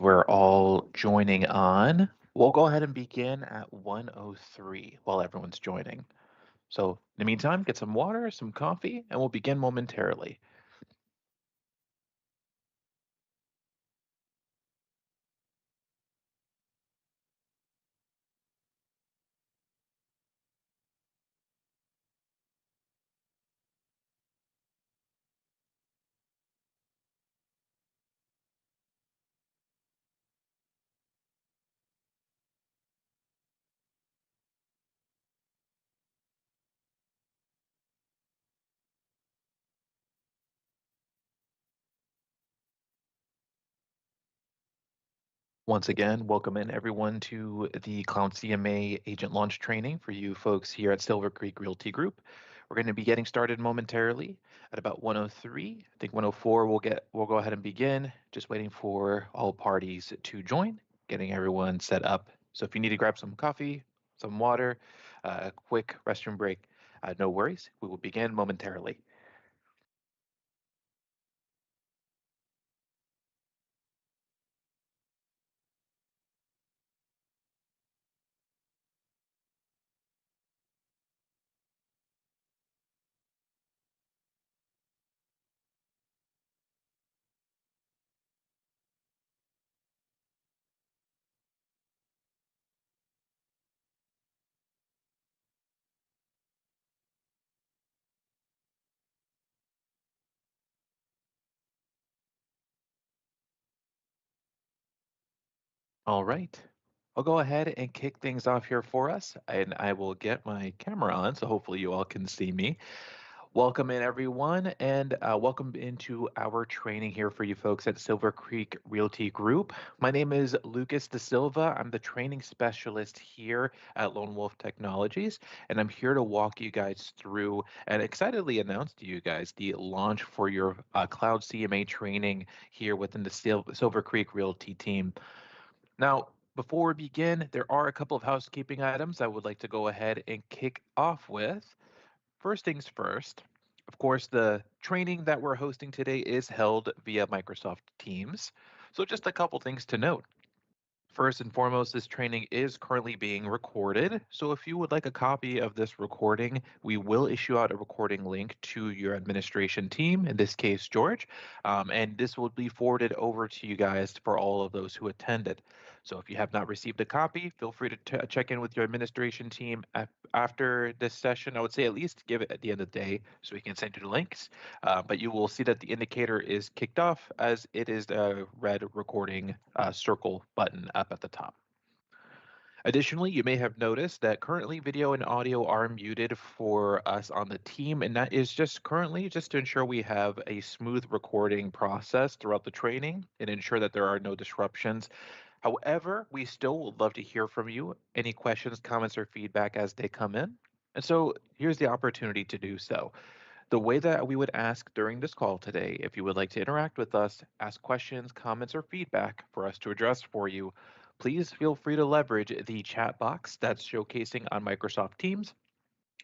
we're all joining on. We'll go ahead and begin at 1:03 while everyone's joining. So, in the meantime, get some water, some coffee, and we'll begin momentarily. Once again, welcome in everyone to the Cloud CMA agent launch training for you folks here at Silver Creek Realty Group. We're going to be getting started momentarily at about 1:03. I think 1:04 we'll go ahead and begin. Just waiting for all parties to join, getting everyone set up. So if you need to grab some coffee, some water, a quick restroom break, no worries. We will begin momentarily. All right. I'll go ahead and kick things off here for us, and I will get my camera on, so hopefully you all can see me. Welcome in, everyone, and welcome into our training here for you folks at Silver Creek Realty Group. My name is Lucas Da Silva. I'm the training specialist here at Lone Wolf Technologies, and I'm here to walk you guys through and excitedly announce to you guys the launch for your Cloud CMA training here within the Silver Creek Realty team. Now, before we begin, there are a couple of housekeeping items I would like to go ahead and kick off with. First things first, of course, the training that we're hosting today is held via Microsoft Teams. So just a couple things to note. First and foremost, this training is currently being recorded. So if you would like a copy of this recording, we will issue out a recording link to your administration team, in this case, George, and this will be forwarded over to you guys for all of those who attended. So if you have not received a copy, feel free to check in with your administration team after this session. I would say at least give it at the end of the day so we can send you the links. But you will see that the indicator is kicked off as it is a red recording circle button up at the top. Additionally, you may have noticed that currently video and audio are muted for us on the team, and that is just currently just to ensure we have a smooth recording process throughout the training and ensure that there are no disruptions. However, we still would love to hear from you, any questions, comments, or feedback as they come in. And so here's the opportunity to do so. The way that we would ask during this call today, if you would like to interact with us, ask questions, comments, or feedback for us to address for you, please feel free to leverage the chat box that's showcasing on Microsoft Teams.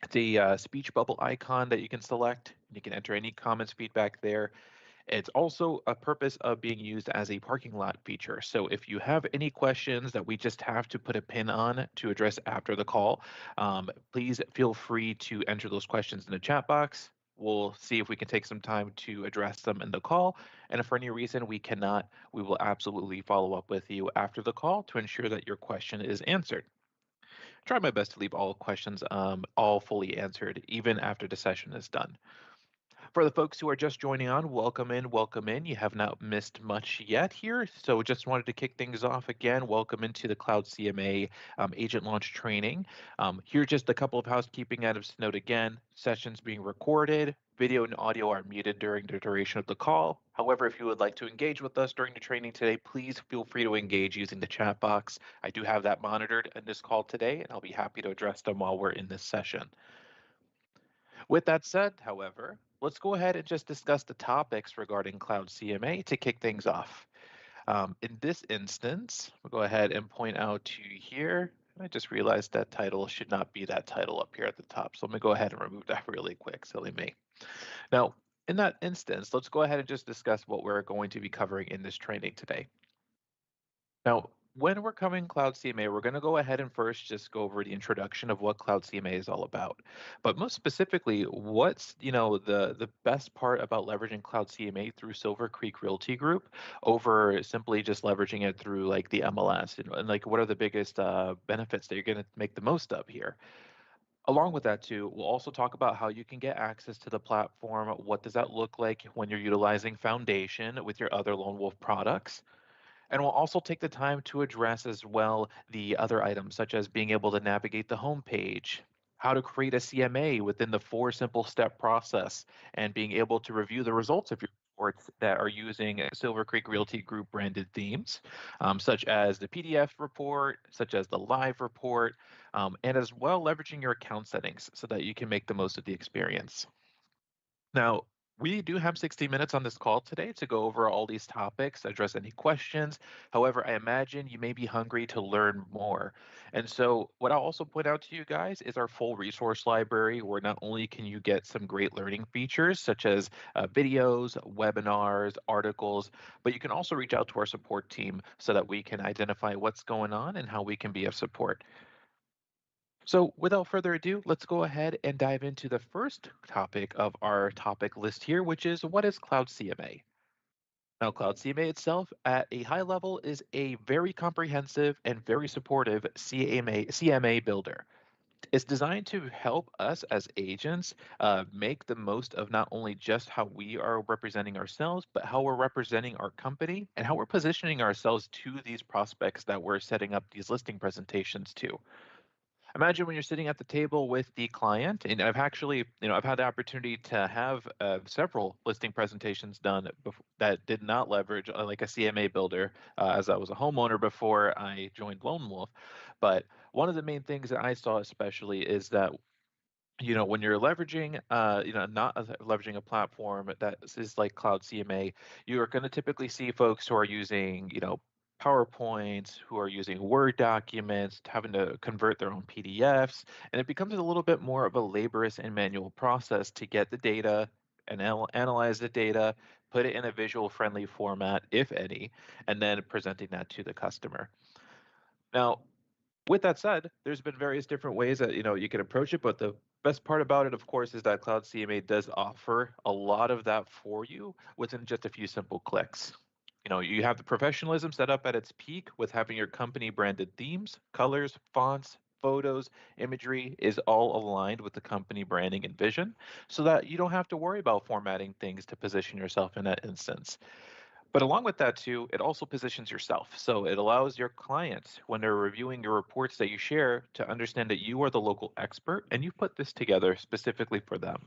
It's a speech bubble icon that you can select. You can enter any comments, feedback there. It's also a purpose of being used as a parking lot feature. So if you have any questions that we just have to put a pin on to address after the call, please feel free to enter those questions in the chat box. We'll see if we can take some time to address them in the call. And if for any reason we cannot, we will absolutely follow up with you after the call to ensure that your question is answered. Try my best to leave all questions all fully answered, even after the session is done. For the folks who are just joining on, welcome in, welcome in. You have not missed much yet here. So just wanted to kick things off again. Welcome into the Cloud CMA agent launch training. Here, just a couple of housekeeping items to note again. Sessions being recorded, video and audio are muted during the duration of the call. However, if you would like to engage with us during the training today, please feel free to engage using the chat box. I do have that monitored in this call today, and I'll be happy to address them while we're in this session. With that said, however, let's go ahead and just discuss the topics regarding Cloud CMA to kick things off. In this instance, we'll go ahead and point out to you here. I just realized that title should not be that title up here at the top. So let me go ahead and remove that really quick, silly me. Now, in that instance, let's go ahead and just discuss what we're going to be covering in this training today. Now, when we're covering Cloud CMA, we're going to go ahead and first just go over the introduction of what Cloud CMA is all about. But most specifically, what's the best part about leveraging Cloud CMA through Silver Creek Realty Group over simply just leveraging it through like the MLS, and like what are the biggest benefits that you're going to make the most of here? Along with that, too, we'll also talk about how you can get access to the platform. What does that look like when you're utilizing Foundation with your other Lone Wolf products? And we'll also take the time to address as well the other items, such as being able to navigate the homepage, how to create a CMA within the 4 simple step process, and being able to review the results of your reports that are using Silver Creek Realty Group branded themes, such as the PDF report, such as the live report, and as well leveraging your account settings so that you can make the most of the experience. Now, we do have 60 minutes on this call today to go over all these topics, address any questions. However, I imagine you may be hungry to learn more. And so, what I'll also point out to you guys is our full resource library, where not only can you get some great learning features such as videos, webinars, articles, but you can also reach out to our support team so that we can identify what's going on and how we can be of support. So, without further ado, let's go ahead and dive into the first topic of our topic list here, which is what is Cloud CMA? Now, Cloud CMA itself, at a high level, is a very comprehensive and very supportive CMA builder. It's designed to help us as agents make the most of not only just how we are representing ourselves, but how we're representing our company and how we're positioning ourselves to these prospects that we're setting up these listing presentations to. Imagine when you're sitting at the table with the client, and I've actually, I've had the opportunity to have several listing presentations done that did not leverage like a CMA builder, as I was a homeowner before I joined Lone Wolf. But one of the main things that I saw especially is that when you're leveraging not leveraging a platform that is like Cloud CMA, you are going to typically see folks who are using PowerPoints, who are using Word documents, having to convert their own PDFs, and it becomes a little bit more of a laborious and manual process to get the data and analyze the data, put it in a visual friendly format, if any, and then presenting that to the customer. Now, with that said, there's been various different ways that you can approach it, but the best part about it, of course, is that Cloud CMA does offer a lot of that for you within just a few simple clicks. You have the professionalism set up at its peak with having your company branded themes, colors, fonts, photos, imagery is all aligned with the company branding and vision so that you don't have to worry about formatting things to position yourself in that instance. But along with that too, it also positions yourself. So it allows your clients, when they're reviewing your reports that you share, to understand that you are the local expert and you've put this together specifically for them.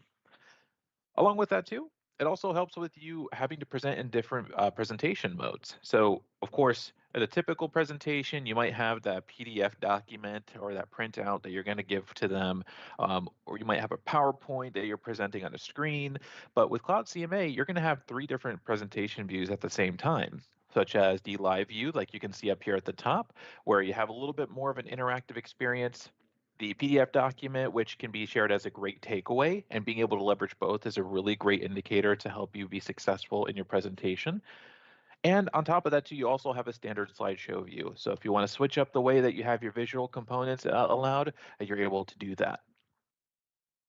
Along with that too, it also helps with you having to present in different presentation modes. So of course, at a typical presentation, you might have that PDF document or that printout that you're going to give to them, or you might have a PowerPoint that you're presenting on a screen. But with Cloud CMA, you're going to have 3 different presentation views at the same time, such as the live view, like you can see up here at the top, where you have a little bit more of an interactive experience, the PDF document, which can be shared as a great takeaway, and being able to leverage both is a really great indicator to help you be successful in your presentation. And on top of that, too, you also have a standard slideshow view. So if you want to switch up the way that you have your visual components allowed, you're able to do that.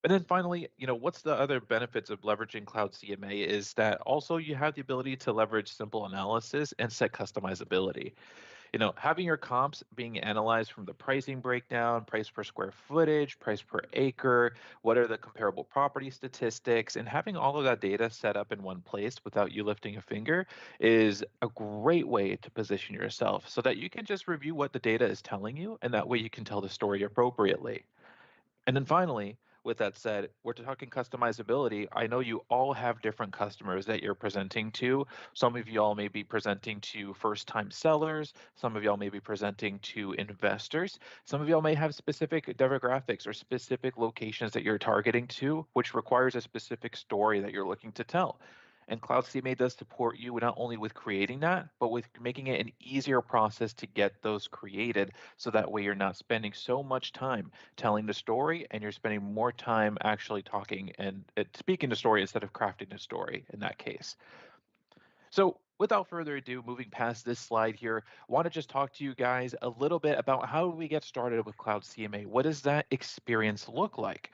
And then finally, what's the other benefits of leveraging Cloud CMA is that also you have the ability to leverage simple analysis and set customizability. Having your comps being analyzed from the pricing breakdown, price per square footage, price per acre, what are the comparable property statistics, and having all of that data set up in one place without you lifting a finger is a great way to position yourself so that you can just review what the data is telling you, and that way you can tell the story appropriately. And then finally, with that said, we're talking customizability. I know you all have different customers that you're presenting to. Some of y'all may be presenting to first time sellers. Some of y'all may be presenting to investors. Some of y'all may have specific demographics or specific locations that you're targeting to, which requires a specific story that you're looking to tell. And Cloud CMA does support you not only with creating that, but with making it an easier process to get those created. So that way you're not spending so much time telling the story and you're spending more time actually talking and speaking the story instead of crafting the story in that case. So without further ado, moving past this slide here, I want to just talk to you guys a little bit about how we get started with Cloud CMA. What does that experience look like?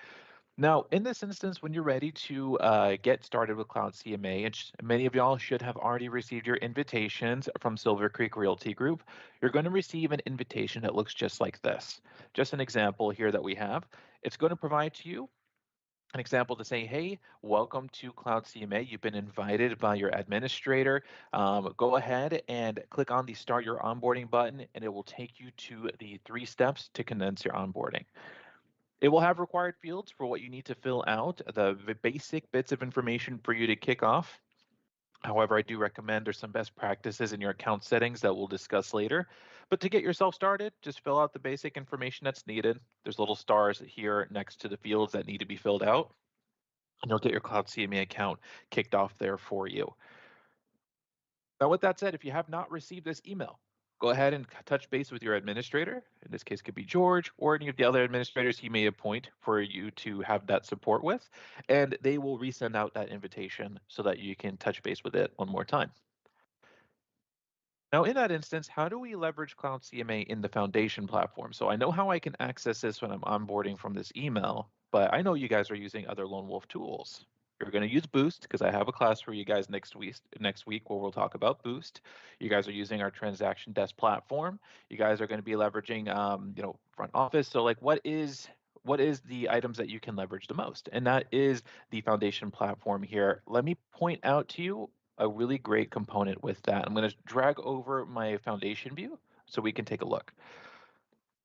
Now, in this instance, when you're ready to get started with Cloud CMA, and many of y'all should have already received your invitations from Silver Creek Realty Group, you're going to receive an invitation that looks just like this. Just an example here that we have. It's going to provide to you an example to say, hey, welcome to Cloud CMA. You've been invited by your administrator. Go ahead and click on the Start Your Onboarding button, and it will take you to the 3 steps to condense your onboarding. It will have required fields for what you need to fill out, the basic bits of information for you to kick off. However, I do recommend there's some best practices in your account settings that we'll discuss later. But to get yourself started, just fill out the basic information that's needed. There's little stars here next to the fields that need to be filled out, and you'll get your Cloud CMA account kicked off there for you. Now, with that said, if you have not received this email, go ahead and touch base with your administrator. In this case, could be George or any of the other administrators he may appoint for you to have that support with, and they will resend out that invitation so that you can touch base with it one more time. Now, in that instance, how do we leverage Cloud CMA in the foundation platform? So I know how I can access this when I'm onboarding from this email, but I know you guys are using other Lone Wolf tools. You're going to use Boost because I have a class for you guys next week where we'll talk about Boost. You guys are using our transaction desk platform. You guys are going to be leveraging, front office. So like, what is the items that you can leverage the most? And that is the foundation platform here. Let me point out to you a really great component with that. I'm going to drag over my foundation view so we can take a look.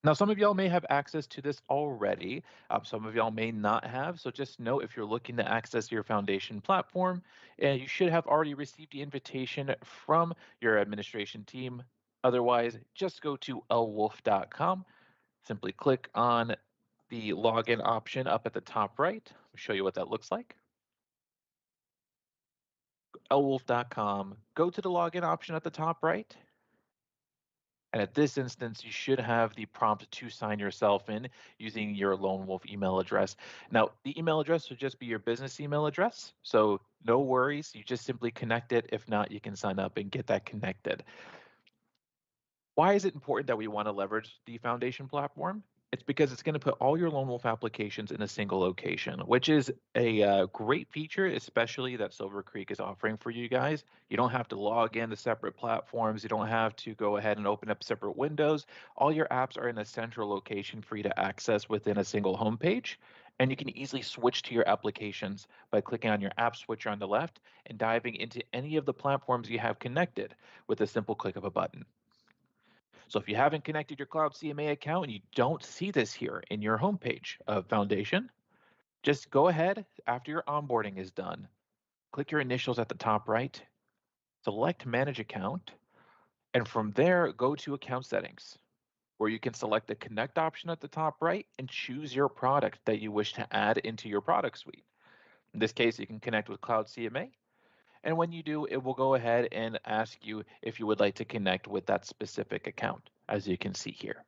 Now, some of y'all may have access to this already. Some of y'all may not have. So just know if you're looking to access your foundation platform, you should have already received the invitation from your administration team. Otherwise, just go to lwolf.com. Simply click on the login option up at the top right. I'll show you what that looks like. lwolf.com, go to the login option at the top right. And at this instance, you should have the prompt to sign yourself in using your Lone Wolf email address. Now, the email address would just be your business email address. So no worries, you just simply connect it. If not, you can sign up and get that connected. Why is it important that we want to leverage the foundation platform? It's because it's going to put all your Lone Wolf applications in a single location, which is a great feature, especially that Silver Creek is offering for you guys. You don't have to log into separate platforms. You don't have to go ahead and open up separate windows. All your apps are in a central location for you to access within a single homepage. And you can easily switch to your applications by clicking on your app switcher on the left and diving into any of the platforms you have connected with a simple click of a button. So if you haven't connected your Cloud CMA account and you don't see this here in your homepage of Foundation, just go ahead after your onboarding is done, click your initials at the top right, select Manage Account, and from there, go to Account Settings, where you can select the Connect option at the top right and choose your product that you wish to add into your product suite. In this case, you can connect with Cloud CMA. And when you do, it will go ahead and ask you if you would like to connect with that specific account, as you can see here.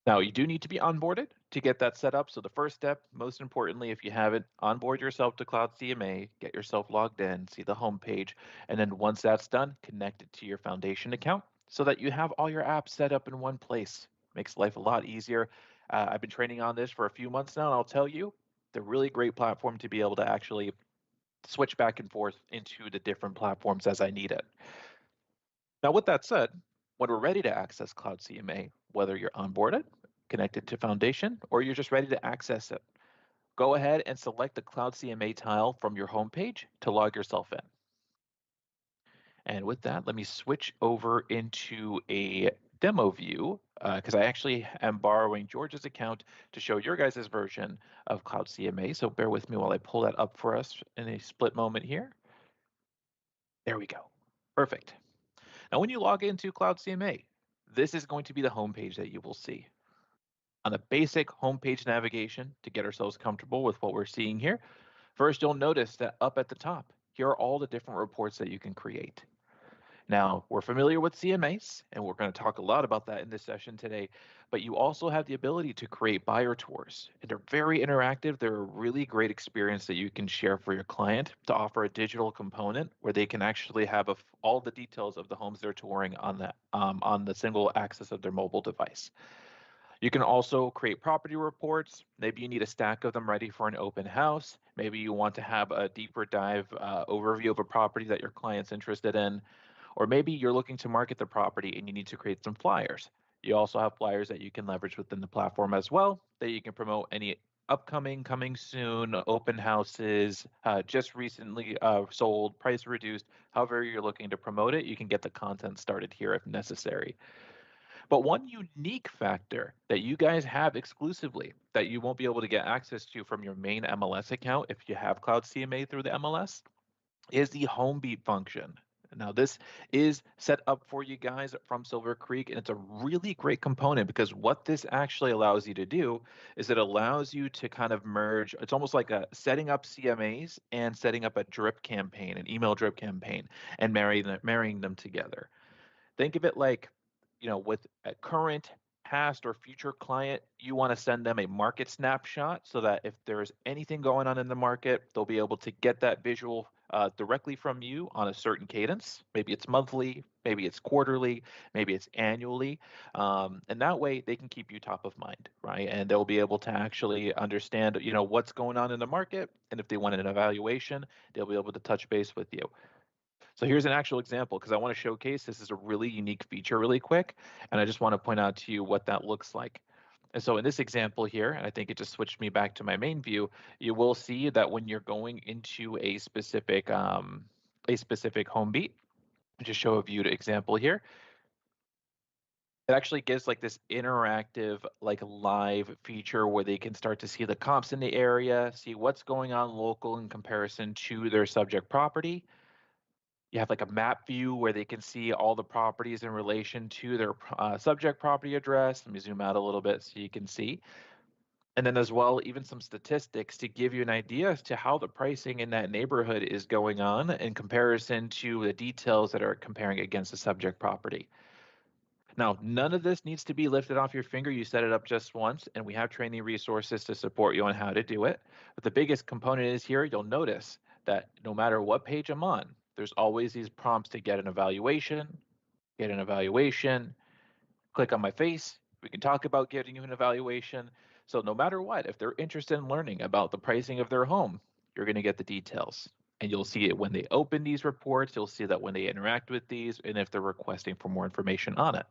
Now, you do need to be onboarded to get that set up. So the first step, most importantly, if you haven't, onboard yourself to Cloud CMA, get yourself logged in, see the home page, and then once that's done, connect it to your foundation account so that you have all your apps set up in one place. Makes life a lot easier. I've been training on this for a few months now, and I'll tell you, they're a really great platform to be able to actually switch back and forth into the different platforms as I need it. Now, with that said, when we're ready to access Cloud CMA, whether you're onboarded, connected to Foundation, or you're just ready to access it, go ahead and select the Cloud CMA tile from your homepage to log yourself in. And with that, let me switch over into a demo view because I actually am borrowing George's account to show your guys' version of Cloud CMA. So bear with me while I pull that up for us in a split moment here. There we go. Perfect. Now, when you log into Cloud CMA, this is going to be the homepage that you will see. On the basic homepage navigation, to get ourselves comfortable with what we're seeing here, first you'll notice that up at the top, here are all the different reports that you can create. Now, we're familiar with CMAs, and we're going to talk a lot about that in this session today, but you also have the ability to create buyer tours. And they're very interactive. They're a really great experience that you can share for your client to offer a digital component where they can actually have all the details of the homes they're touring on the single access of their mobile device. You can also create property reports. Maybe you need a stack of them ready for an open house. Maybe you want to have a deeper dive overview of a property that your client's interested in. Or maybe you're looking to market the property and you need to create some flyers. You also have flyers that you can leverage within the platform as well, that you can promote any upcoming, coming soon, open houses, just recently sold, price reduced, however you're looking to promote it, you can get the content started here if necessary. But one unique factor that you guys have exclusively that you won't be able to get access to from your main MLS account if you have Cloud CMA through the MLS is the home beat function. Now, this is set up for you guys from Silver Creek, and it's a really great component because what this actually allows you to do is it allows you to kind of merge. It's almost like a setting up CMAs and setting up a drip campaign, an email drip campaign, and marrying them together. Think of it like, with a current, past, or future client, you want to send them a market snapshot so that if there's anything going on in the market, they'll be able to get that visual directly from you on a certain cadence. Maybe it's monthly, maybe it's quarterly, maybe it's annually. And that way they can keep you top of mind, right? And they'll be able to actually understand, what's going on in the market. And if they want an evaluation, they'll be able to touch base with you. So here's an actual example because I want to showcase this is a really unique feature really quick. And I just want to point out to you what that looks like. And so in this example here, and I think it just switched me back to my main view, you will see that when you're going into a specific home beat, just show a viewed example here, it actually gives like this interactive, like live feature where they can start to see the comps in the area, see what's going on local in comparison to their subject property. You have like a map view where they can see all the properties in relation to their subject property address. Let me zoom out a little bit so you can see. And then as well, even some statistics to give you an idea as to how the pricing in that neighborhood is going on in comparison to the details that are comparing against the subject property. Now, none of this needs to be lifted off your finger. You set it up just once, and we have training resources to support you on how to do it. But the biggest component is here, you'll notice that no matter what page I'm on, there's always these prompts to get an evaluation, click on my face. We can talk about getting you an evaluation. So no matter what, if they're interested in learning about the pricing of their home, you're going to get the details. And you'll see it when they open these reports. You'll see that when they interact with these and if they're requesting for more information on it.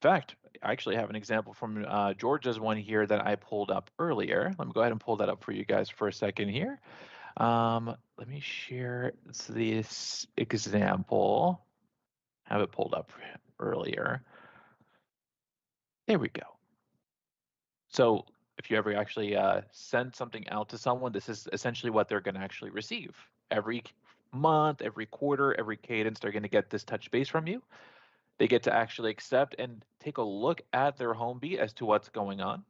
In fact, I actually have an example from Georgia's one here that I pulled up earlier. Let me go ahead and pull that up for you guys for a second here. Let me share this example. Have it pulled up earlier. There we go. So if you ever actually send something out to someone, this is essentially what they're going to actually receive. Every month, every quarter, every cadence, they're going to get this touch base from you. They get to actually accept and take a look at their home beat as to what's going on.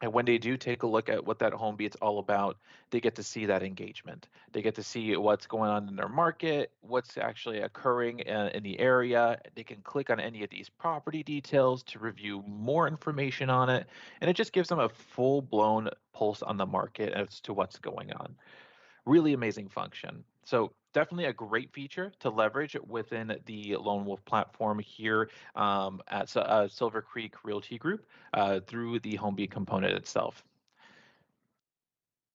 And when they do take a look at what that home beat's all about, they get to see that engagement. They get to see what's going on in their market, what's actually occurring in the area. They can click on any of these property details to review more information on it. And it just gives them a full-blown pulse on the market as to what's going on. Really amazing function. So definitely a great feature to leverage within the Lone Wolf platform here at Silver Creek Realty Group through the HomeBeat component itself.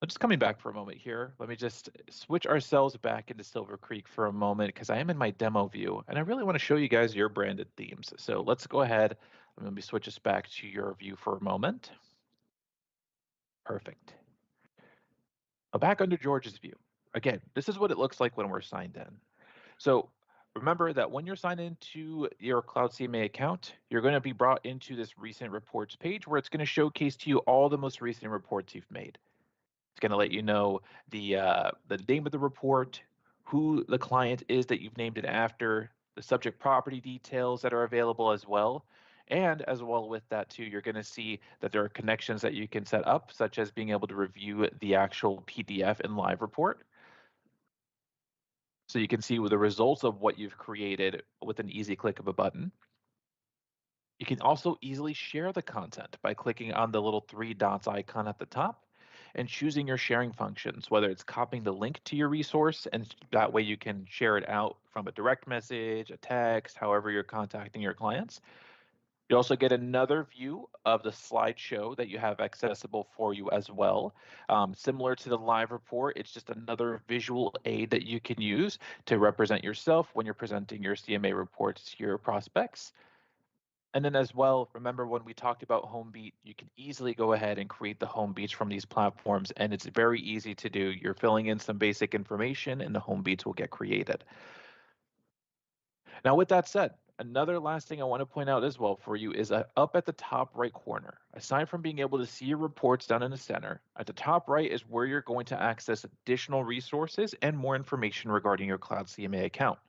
Just coming back for a moment here, let me just switch ourselves back into Silver Creek for a moment because I am in my demo view and I really want to show you guys your branded themes. So let's go ahead. Let me switch us back to your view for a moment. Perfect. Now back under George's view. Again, this is what it looks like when we're signed in. So remember that when you're signed into your Cloud CMA account, you're going to be brought into this recent reports page where it's going to showcase to you all the most recent reports you've made. It's going to let you know the name of the report, who the client is that you've named it after, the subject property details that are available as well. And as well with that too, you're going to see that there are connections that you can set up, such as being able to review the actual PDF and live report. So you can see the results of what you've created with an easy click of a button. You can also easily share the content by clicking on the little three dots icon at the top and choosing your sharing functions, whether it's copying the link to your resource, and that way you can share it out from a direct message, a text, however you're contacting your clients. You also get another view of the slideshow that you have accessible for you as well. Similar to the live report, it's just another visual aid that you can use to represent yourself when you're presenting your CMA reports to your prospects. And then as well, remember when we talked about home beat, you can easily go ahead and create the home beats from these platforms, and it's very easy to do. You're filling in some basic information and the home beats will get created. Now, with that said, another last thing I want to point out as well for you is up at the top right corner, aside from being able to see your reports down in the center, at the top right is where you're going to access additional resources and more information regarding your Cloud CMA account.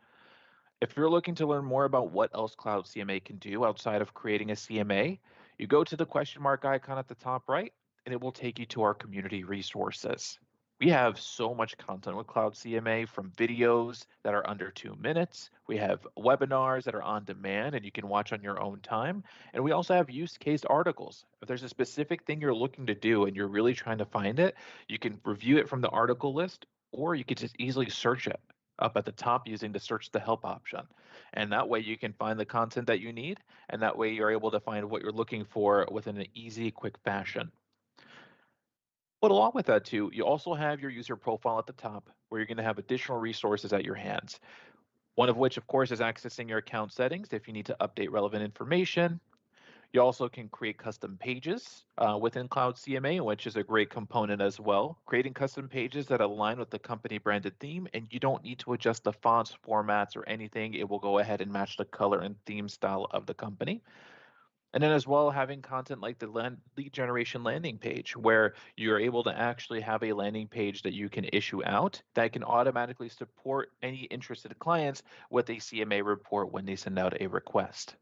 If you're looking to learn more about what else Cloud CMA can do outside of creating a CMA, you go to the question mark icon at the top right, and it will take you to our community resources. We have so much content with Cloud CMA, from videos that are under 2 minutes. We have webinars that are on demand and you can watch on your own time. And we also have use case articles. If there's a specific thing you're looking to do and you're really trying to find it, you can review it from the article list, or you could just easily search it up at the top using the search the help option. And that way you can find the content that you need, and that way you're able to find what you're looking for within an easy, quick fashion. But along with that too, you also have your user profile at the top where you're going to have additional resources at your hands. One of which, of course, is accessing your account settings if you need to update relevant information. You also can create custom pages within Cloud CMA, which is a great component as well. Creating custom pages that align with the company branded theme, and you don't need to adjust the fonts, formats, or anything. It will go ahead and match the color and theme style of the company. And then as well, having content like the lead generation landing page, where you're able to actually have a landing page that you can issue out that can automatically support any interested clients with a CMA report when they send out a request.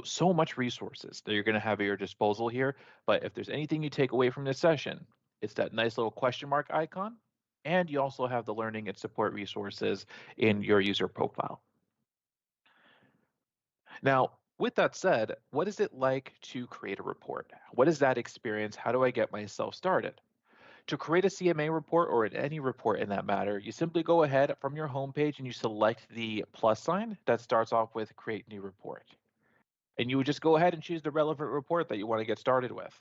So much resources that you're going to have at your disposal here. But if there's anything you take away from this session, it's that nice little question mark icon. And you also have the learning and support resources in your user profile. Now, with that said, what is it like to create a report? What is that experience? How do I get myself started? To create a CMA report, or any report in that matter, you simply go ahead from your homepage and you select the plus sign that starts off with create new report. And you would just go ahead and choose the relevant report that you want to get started with.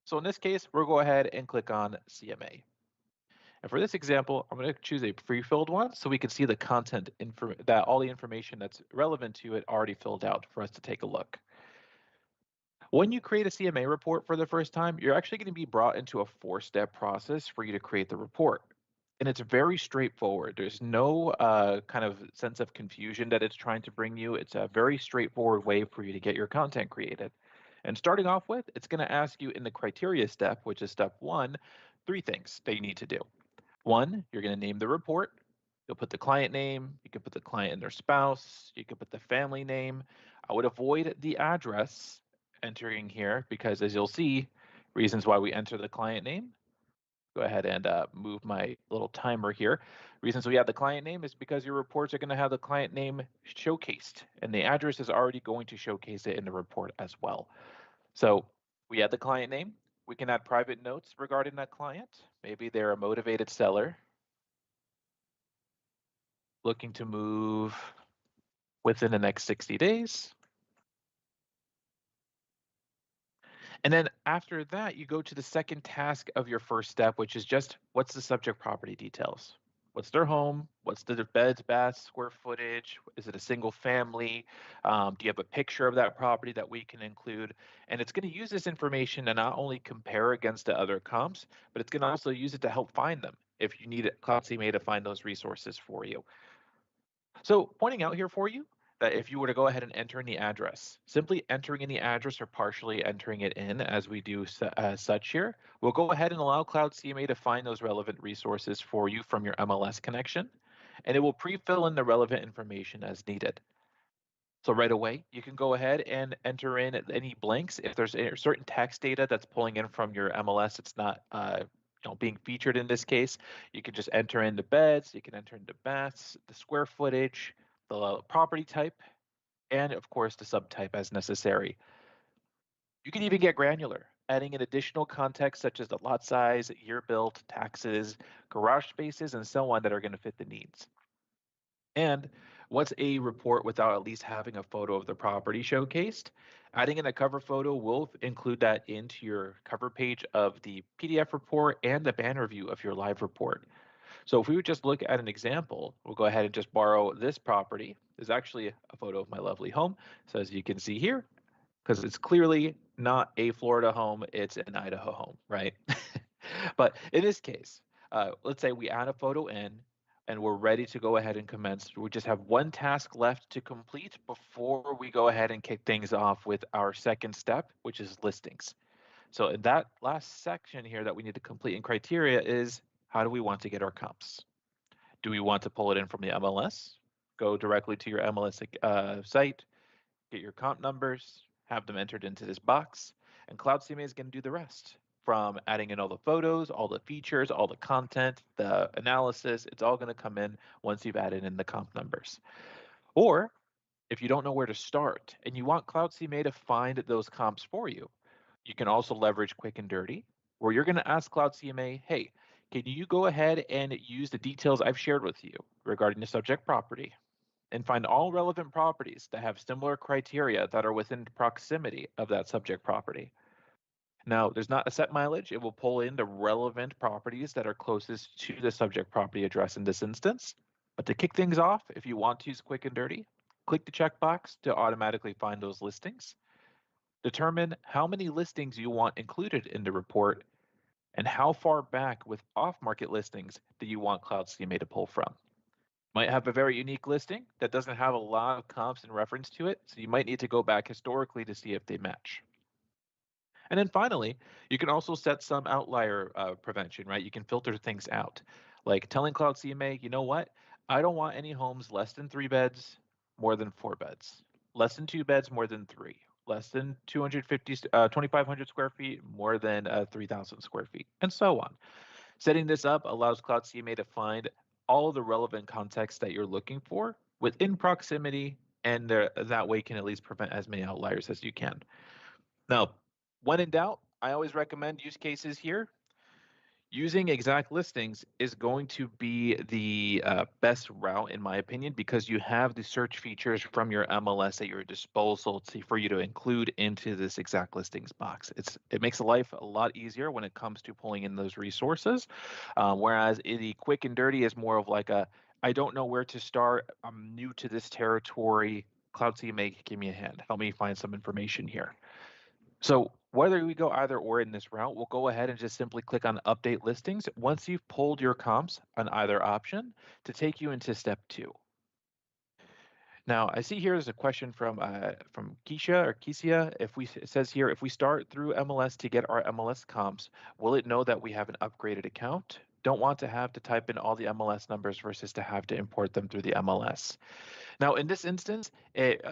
So in this case, we'll go ahead and click on CMA. And for this example, I'm going to choose a pre-filled one so we can see the content that all the information that's relevant to it already filled out for us to take a look. When you create a CMA report for the first time, you're actually going to be brought into a 4-step process for you to create the report. And it's very straightforward. There's no kind of sense of confusion that it's trying to bring you. It's a very straightforward way for you to get your content created. And starting off with, it's going to ask you in the criteria step, which is step 1, 3 things that you need to do. 1, you're going to name the report. You'll put the client name. You can put the client and their spouse. You can put the family name. I would avoid the address entering here because, as you'll see, reasons why we enter the client name. Go ahead and move my little timer here. Reasons we have the client name is because your reports are going to have the client name showcased, and the address is already going to showcase it in the report as well. So we add the client name. We can add private notes regarding that client. Maybe they're a motivated seller looking to move within the next 60 days. And then after that, you go to the second task of your first step, which is just what's the subject property details? What's their home? What's the beds, baths, square footage? Is it a single family? Do you have a picture of that property that we can include? And it's going to use this information to not only compare against the other comps, but it's going to also use it to help find them if you need Cloud CMA to find those resources for you. So pointing out here for you that if you were to go ahead and enter in the address, simply entering in the address or partially entering it in as we do such here, we'll go ahead and allow Cloud CMA to find those relevant resources for you from your MLS connection, and it will pre-fill in the relevant information as needed. So right away, you can go ahead and enter in any blanks. If there's certain text data that's pulling in from your MLS, it's not being featured in this case, you can just enter in the beds, you can enter in the baths, the square footage, the property type, and of course the subtype as necessary. You can even get granular, adding in additional context such as the lot size, year built, taxes, garage spaces, and so on that are going to fit the needs. And what's a report without at least having a photo of the property showcased? Adding in a cover photo will include that into your cover page of the PDF report and the banner view of your live report. So if we would just look at an example, we'll go ahead and just borrow this property. There's actually a photo of my lovely home. So as you can see here, because it's clearly not a Florida home, it's an Idaho home, right? But in this case, let's say we add a photo in and we're ready to go ahead and commence. We just have one task left to complete before we go ahead and kick things off with our second step, which is listings. So in that last section here that we need to complete in criteria is, how do we want to get our comps? Do we want to pull it in from the MLS? Go directly to your MLS site, get your comp numbers, have them entered into this box, and Cloud CMA is going to do the rest, from adding in all the photos, all the features, all the content, the analysis. It's all going to come in once you've added in the comp numbers. Or if you don't know where to start and you want Cloud CMA to find those comps for you, you can also leverage Quick and Dirty, where you're going to ask Cloud CMA, hey, can you go ahead and use the details I've shared with you regarding the subject property and find all relevant properties that have similar criteria that are within proximity of that subject property. Now, there's not a set mileage. It will pull in the relevant properties that are closest to the subject property address in this instance. But to kick things off, if you want to use Quick and Dirty, click the checkbox to automatically find those listings. Determine how many listings you want included in the report and how far back with off-market listings do you want Cloud CMA to pull from. Might have a very unique listing that doesn't have a lot of comps in reference to it, so you might need to go back historically to see if they match. And then finally, you can also set some outlier prevention, right? You can filter things out, like telling Cloud CMA, you know what? I don't want any homes less than 3 beds, more than 4 beds, less than 2 beds, more than 3, less than 2,500 square feet, more than 3,000 square feet, and so on. Setting this up allows Cloud CMA to find all the relevant context that you're looking for within proximity, and that way can at least prevent as many outliers as you can. Now, when in doubt, I always recommend use cases here. Using exact listings is going to be the best route, in my opinion, because you have the search features from your MLS at your disposal for you to include into this exact listings box. It makes life a lot easier when it comes to pulling in those resources, whereas the quick and dirty is more of like I don't know where to start. I'm new to this territory. Cloud CMA, give me a hand. Help me find some information here. So whether we go either or in this route, we'll go ahead and just simply click on Update Listings once you've pulled your comps on either option to take you into step 2. Now, I see here is a question from Keisha or Kesia. It says here, if we start through MLS to get our MLS comps, will it know that we have an upgraded account? Don't want to have to type in all the MLS numbers versus to have to import them through the MLS. Now, in this instance, it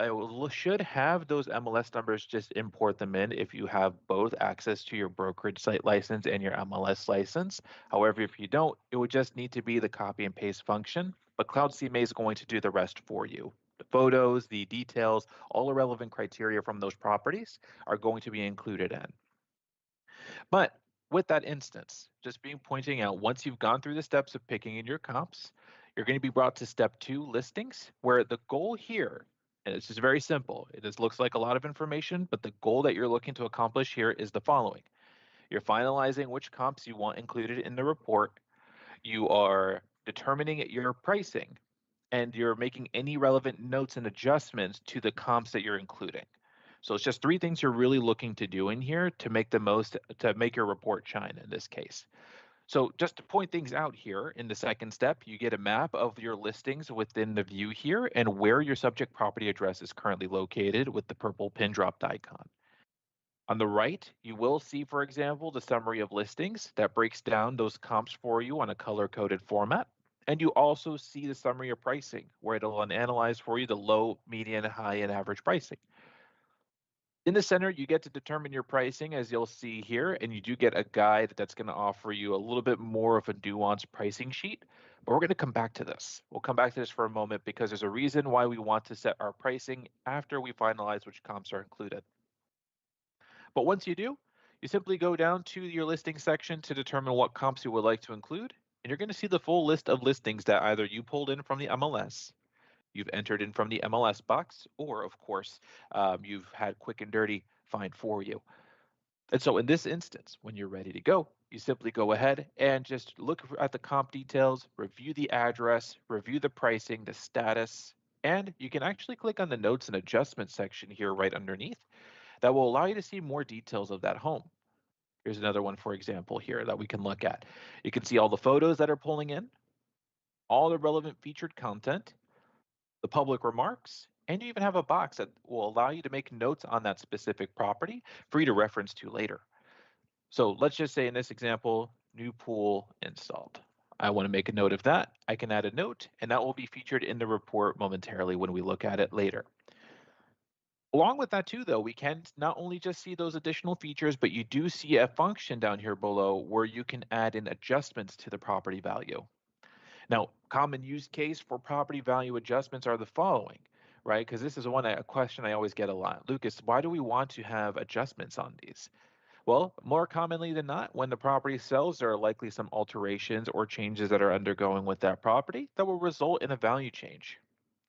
should have those MLS numbers, just import them in if you have both access to your brokerage site license and your MLS license. However, if you don't, it would just need to be the copy and paste function, but Cloud CMA is going to do the rest for you. The photos, the details, all the relevant criteria from those properties are going to be included in. But with that instance, just pointing out, once you've gone through the steps of picking in your comps, you're going to be brought to step 2, listings, where the goal here, and it's just very simple. It looks like a lot of information, but the goal that you're looking to accomplish here is the following. You're finalizing which comps you want included in the report. You are determining your pricing, and you're making any relevant notes and adjustments to the comps that you're including. So it's just 3 things you're really looking to do in here to make your report shine in this case. So just to point things out here, in the second step, you get a map of your listings within the view here and where your subject property address is currently located with the purple pin dropped icon. On the right, you will see, for example, the summary of listings that breaks down those comps for you on a color-coded format. And you also see the summary of pricing, where it'll analyze for you the low, median, high, and average pricing. In the center, you get to determine your pricing, as you'll see here, and you do get a guide that's going to offer you a little bit more of a nuanced pricing sheet. But we're going to come back to this. We'll come back to this for a moment because there's a reason why we want to set our pricing after we finalize which comps are included. But once you do, you simply go down to your listing section to determine what comps you would like to include, and you're going to see the full list of listings that either you pulled in from the MLS, you've entered in from the MLS box, or of course, you've had quick and dirty find for you. And so in this instance, when you're ready to go, you simply go ahead and just look at the comp details, review the address, review the pricing, the status, and you can actually click on the notes and adjustments section here right underneath that will allow you to see more details of that home. Here's another one, for example, here that we can look at. You can see all the photos that are pulling in, all the relevant featured content, the public remarks, and you even have a box that will allow you to make notes on that specific property for you to reference to later. So let's just say in this example, new pool installed. I want to make a note of that. I can add a note, and that will be featured in the report momentarily when we look at it later. Along with that too, though, we can not only just see those additional features, but you do see a function down here below where you can add in adjustments to the property value. Now, common use case for property value adjustments are the following, right? Because this is a question I always get a lot. Lucas, why do we want to have adjustments on these? Well, more commonly than not, when the property sells, there are likely some alterations or changes that are undergoing with that property that will result in a value change.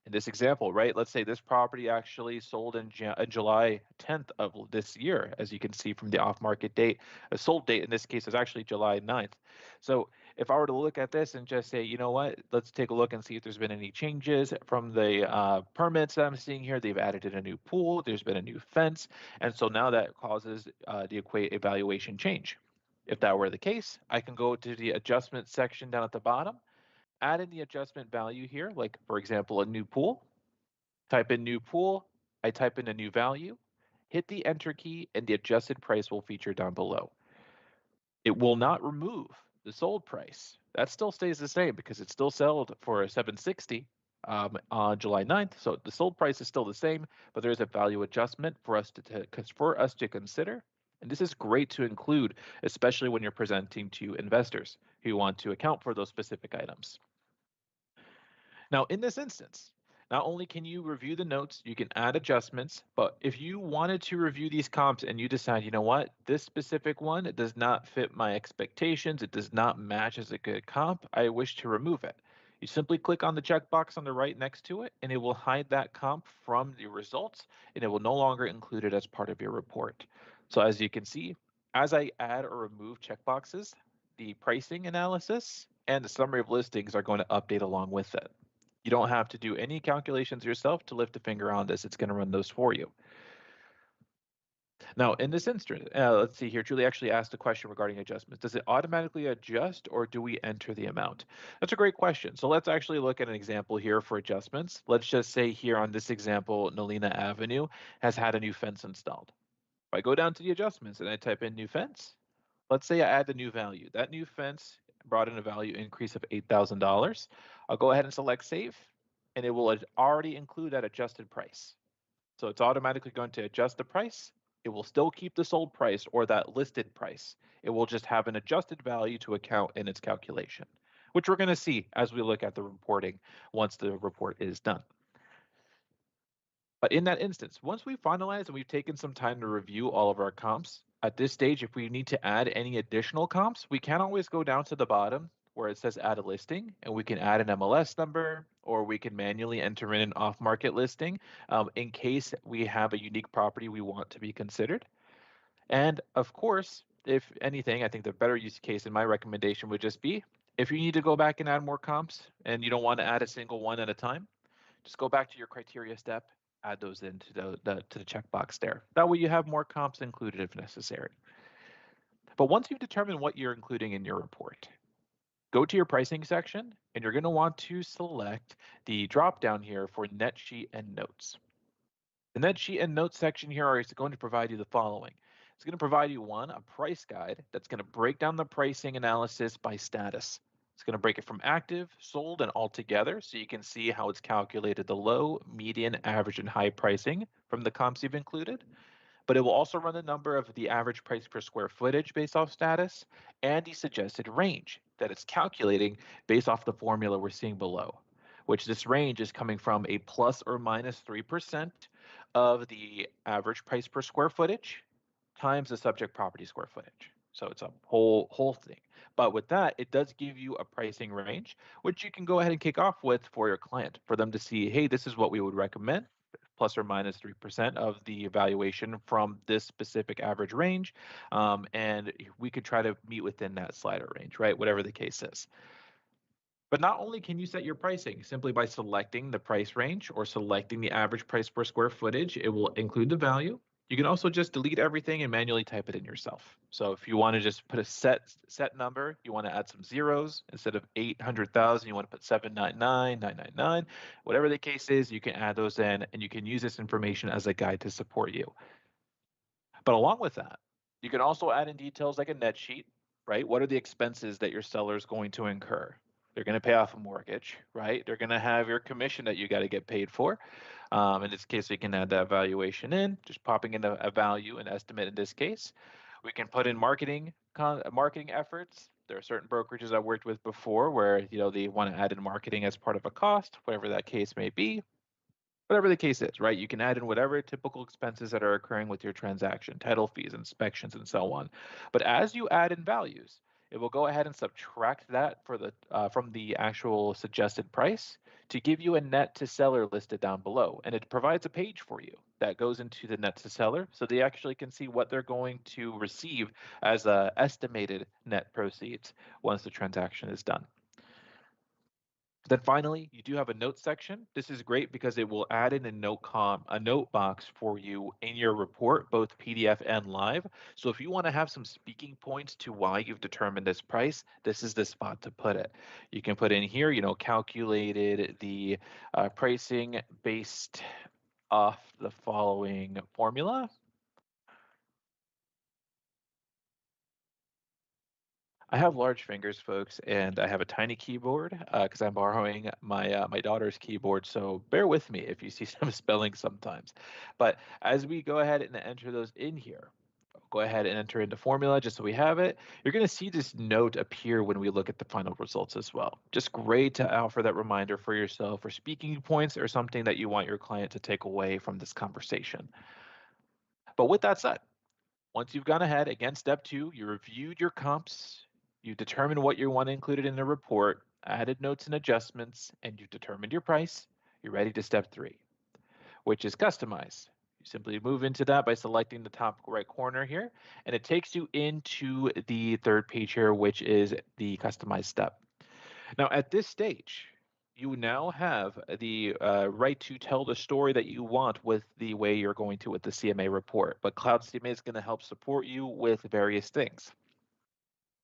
In this example, right, let's say this property actually sold in July 10th of this year, as you can see from the off-market date. A sold date in this case is actually July 9th. So if I were to look at this and just say, you know what, let's take a look and see if there's been any changes from the permits that I'm seeing here. They've added in a new pool, there's been a new fence, and so now that causes the evaluation change. If that were the case, I can go to the adjustment section down at the bottom, add in the adjustment value here, like for example, a new pool, type in new pool, I type in a new value, hit the enter key, and the adjusted price will feature down below. It will not remove the sold price. That still stays the same because it's still sold for $760 on July 9th. So the sold price is still the same, but there is a value adjustment for us to consider. And this is great to include, especially when you're presenting to investors who want to account for those specific items. Now, in this instance, not only can you review the notes, you can add adjustments, but if you wanted to review these comps and you decide, you know what, this specific one, it does not fit my expectations, it does not match as a good comp, I wish to remove it. You simply click on the checkbox on the right next to it, and it will hide that comp from the results, and it will no longer include it as part of your report. So as you can see, as I add or remove checkboxes, the pricing analysis and the summary of listings are going to update along with it. You don't have to do any calculations yourself to lift a finger on this. It's going to run those for you. Now, in this instance, let's see here. Julie actually asked a question regarding adjustments. Does it automatically adjust or do we enter the amount? That's a great question. So let's actually look at an example here for adjustments. Let's just say here on this example, Nolina Avenue has had a new fence installed. If I go down to the adjustments and I type in new fence, let's say I add the new value. That new fence brought in a value increase of $8,000. I'll go ahead and select save, and it will already include that adjusted price. So it's automatically going to adjust the price. It will still keep the sold price or that listed price. It will just have an adjusted value to account in its calculation, which we're going to see as we look at the reporting once the report is done. But in that instance, once we've finalized and we've taken some time to review all of our comps, at this stage, if we need to add any additional comps, we can always go down to the bottom where it says add a listing, and we can add an MLS number, or we can manually enter in an off-market listing in case we have a unique property we want to be considered. And of course, if anything, I think the better use case in my recommendation would just be if you need to go back and add more comps and you don't want to add a single one at a time, just go back to your criteria step, add those into the checkbox there. That way you have more comps included if necessary. But once you've determined what you're including in your report, go to your pricing section and you're going to want to select the drop down here for net sheet and notes. The net sheet and notes section here is going to provide you the following. It's going to provide you a price guide that's going to break down the pricing analysis by status. It's going to break it from active, sold, and all together so you can see how it's calculated the low, median, average, and high pricing from the comps you've included. but it will also run the number of the average price per square footage based off status and the suggested range that it's calculating based off the formula we're seeing below, which this range is coming from a plus or minus 3% of the average price per square footage times the subject property square footage. So it's a whole thing. But with that, it does give you a pricing range, which you can go ahead and kick off with for your client, for them to see, hey, this is what we would recommend, plus or minus 3% of the evaluation from this specific average range. And we could try to meet within that slider range, right? Whatever the case is. But not only can you set your pricing simply by selecting the price range or selecting the average price per square footage, it will include the value. You can also just delete everything and manually type it in yourself. So if you want to just put a set number, you want to add some zeros instead of 800,000, you want to put 799,999, whatever the case is, you can add those in and you can use this information as a guide to support you. But along with that, you can also add in details like a net sheet, right? What are the expenses that your seller is going to incur? They're going to pay off a mortgage, right? They're going to have your commission that you got to get paid for. In this case, we can add that valuation in, just popping in a value, an estimate in this case. We can put in marketing efforts. There are certain brokerages I worked with before where they want to add in marketing as part of a cost, whatever that case may be. Whatever the case is, right? You can add in whatever typical expenses that are occurring with your transaction, title fees, inspections, and so on. But as you add in values, it will go ahead and subtract that from the actual suggested price to give you a net to seller listed down below. And it provides a page for you that goes into the net to seller so they actually can see what they're going to receive as estimated net proceeds once the transaction is done. Then finally, you do have a notes section. This is great because it will add in a note box for you in your report, both PDF and live. So if you want to have some speaking points to why you've determined this price, this is the spot to put it. You can put in here, calculated the pricing based off the following formula. I have large fingers, folks, and I have a tiny keyboard because I'm borrowing my daughter's keyboard. So bear with me if you see some spelling sometimes. But as we go ahead and enter those in here, go ahead and enter into formula just so we have it. You're going to see this note appear when we look at the final results as well. Just great to offer that reminder for yourself or speaking points or something that you want your client to take away from this conversation. But with that said, once you've gone ahead, again, step 2, you reviewed your comps, you determined what you want included in the report, added notes and adjustments, and you've determined your price, you're ready to step 3, which is customize. You simply move into that by selecting the top right corner here, and it takes you into the third page here, which is the customize step. Now, at this stage, you now have the right to tell the story that you want with the way you're going to with the CMA report. But Cloud CMA is going to help support you with various things.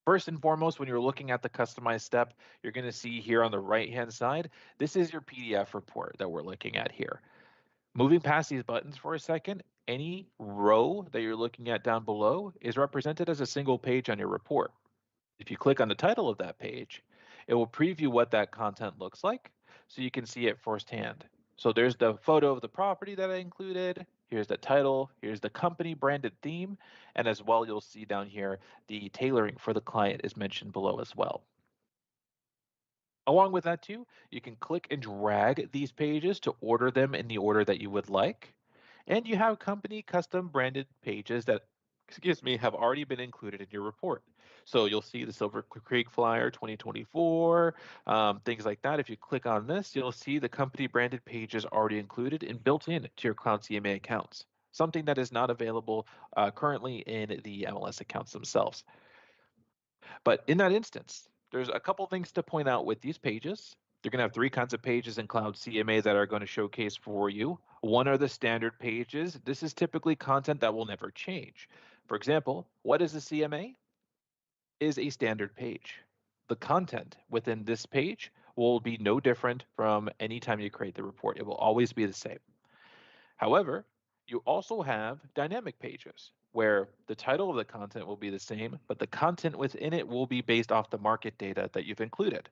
First and foremost, when you're looking at the customized step, you're going to see here on the right-hand side, this is your PDF report that we're looking at here. Moving past these buttons for a second, any row that you're looking at down below is represented as a single page on your report. If you click on the title of that page, it will preview what that content looks like so you can see it firsthand. So there's the photo of the property that I included. Here's the title. Here's the company branded theme. And as well, you'll see down here the tailoring for the client is mentioned below as well. Along with that too, you can click and drag these pages to order them in the order that you would like. And you have company custom branded pages that, have already been included in your report. So you'll see the Silver Creek Flyer 2024, things like that. If you click on this, you'll see the company branded pages already included and built in to your Cloud CMA accounts, something that is not available currently in the MLS accounts themselves. But in that instance, there's a couple things to point out with these pages. They're going to have 3 kinds of pages in Cloud CMA that are going to showcase for you. One are the standard pages. This is typically content that will never change. For example, what is a CMA? Is a standard page. The content within this page will be no different from any time you create the report. It will always be the same. However, you also have dynamic pages where the title of the content will be the same, but the content within it will be based off the market data that you've included.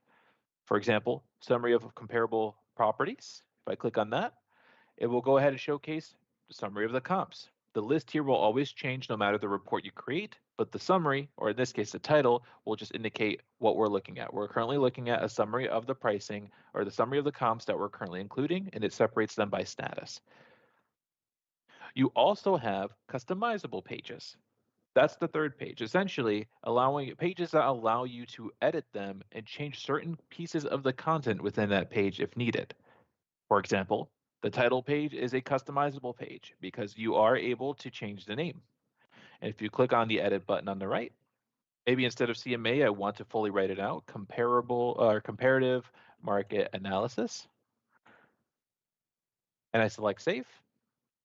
For example, summary of comparable properties. If I click on that, it will go ahead and showcase the summary of the comps. The list here will always change no matter the report you create, but the summary, or in this case, the title, will just indicate what we're looking at. We're currently looking at a summary of the pricing or the summary of the comps that we're currently including, and it separates them by status. You also have customizable pages. That's the third page, essentially allowing pages that allow you to edit them and change certain pieces of the content within that page if needed. For example, the title page is a customizable page because you are able to change the name. And if you click on the edit button on the right, maybe instead of CMA, I want to fully write it out, comparable or comparative market analysis. And I select save.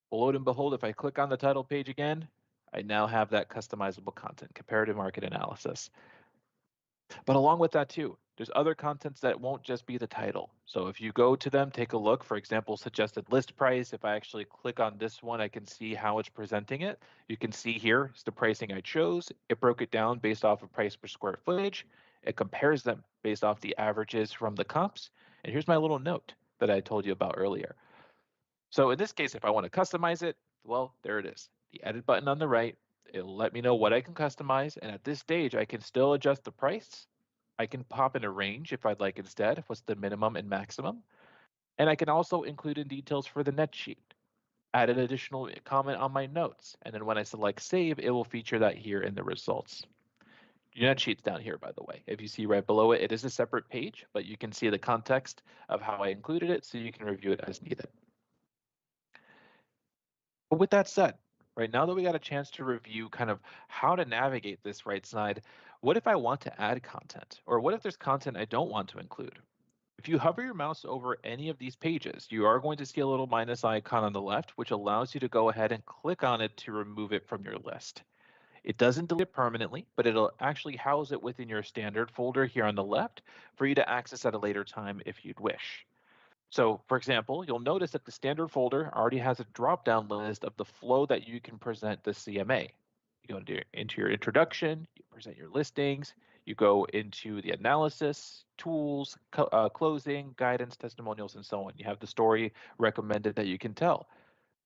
Well, lo and behold, if I click on the title page again, I now have that customizable content, comparative market analysis. But along with that too, there's other contents that won't just be the title. So if you go to them, take a look, for example, suggested list price. If I actually click on this one, I can see how it's presenting it. You can see here is the pricing I chose. It broke it down based off of price per square footage. It compares them based off the averages from the comps. And here's my little note that I told you about earlier. So in this case, if I want to customize it, well, there it is. The edit button on the right, it'll let me know what I can customize. And at this stage, I can still adjust the price. I can pop in a range if I'd like instead, what's the minimum and maximum. And I can also include in details for the net sheet, add an additional comment on my notes. And then when I select save, it will feature that here in the results. Your net sheet's down here, by the way. If you see right below it, it is a separate page, but you can see the context of how I included it so you can review it as needed. But with that said, right now that we got a chance to review kind of how to navigate this right side, what if I want to add content? Or what if there's content I don't want to include? If you hover your mouse over any of these pages, you are going to see a little minus icon on the left, which allows you to go ahead and click on it to remove it from your list. It doesn't delete it permanently, but it'll actually house it within your standard folder here on the left for you to access at a later time if you'd wish. So for example, you'll notice that the standard folder already has a drop-down list of the flow that you can present the CMA. You go into your introduction, you present your listings, you go into the analysis, tools, closing, guidance, testimonials, and so on. You have the story recommended that you can tell.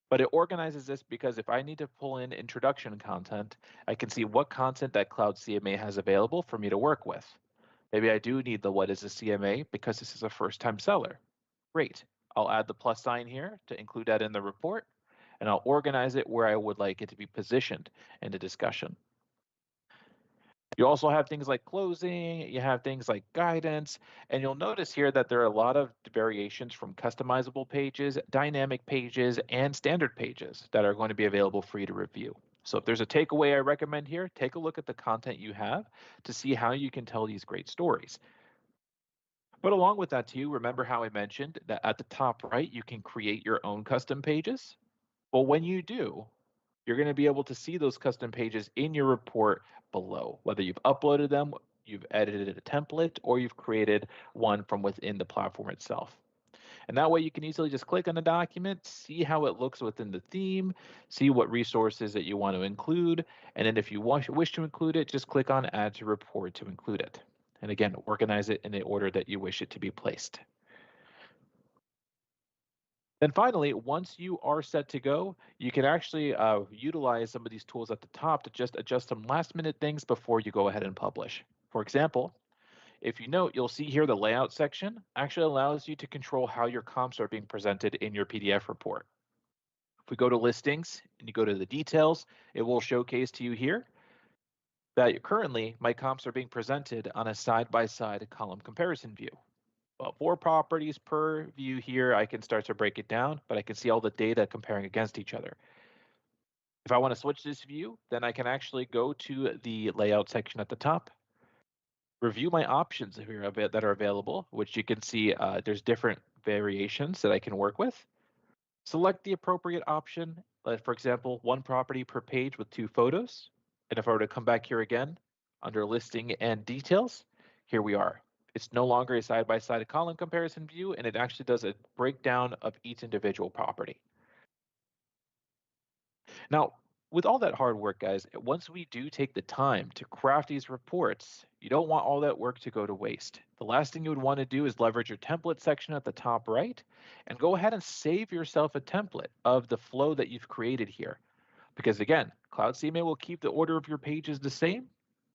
But it organizes this because if I need to pull in introduction content, I can see what content that Cloud CMA has available for me to work with. Maybe I do need the what is a CMA because this is a first-time seller. Great. I'll add the plus sign here to include that in the report, and I'll organize it where I would like it to be positioned in the discussion. You also have things like closing, you have things like guidance, and you'll notice here that there are a lot of variations from customizable pages, dynamic pages, and standard pages that are going to be available for you to review. So if there's a takeaway I recommend here, take a look at the content you have to see how you can tell these great stories. But along with that too, remember how I mentioned that at the top right, you can create your own custom pages? Well, when you do, you're going to be able to see those custom pages in your report below, whether you've uploaded them, you've edited a template, or you've created one from within the platform itself. And that way you can easily just click on the document, see how it looks within the theme, see what resources that you want to include, and then if you wish to include it, just click on Add to Report to include it. And again, organize it in the order that you wish it to be placed. Then finally, once you are set to go, you can actually utilize some of these tools at the top to just adjust some last minute things before you go ahead and publish. For example, if you note, you'll see here the layout section actually allows you to control how your comps are being presented in your PDF report. If we go to listings and you go to the details, it will showcase to you here that currently my comps are being presented on a side-by-side column comparison view. Well, 4 properties per view here, I can start to break it down, but I can see all the data comparing against each other. If I want to switch this view, then I can actually go to the layout section at the top, review my options here that are available, which you can see there's different variations that I can work with. Select the appropriate option, for example, 1 property per page with 2 photos. And if I were to come back here again, under listing and details, here we are. It's no longer a side-by-side column comparison view, and it actually does a breakdown of each individual property. Now, with all that hard work, guys, once we do take the time to craft these reports, you don't want all that work to go to waste. The last thing you would want to do is leverage your template section at the top right and go ahead and save yourself a template of the flow that you've created here. Because again, Cloud CMA will keep the order of your pages the same.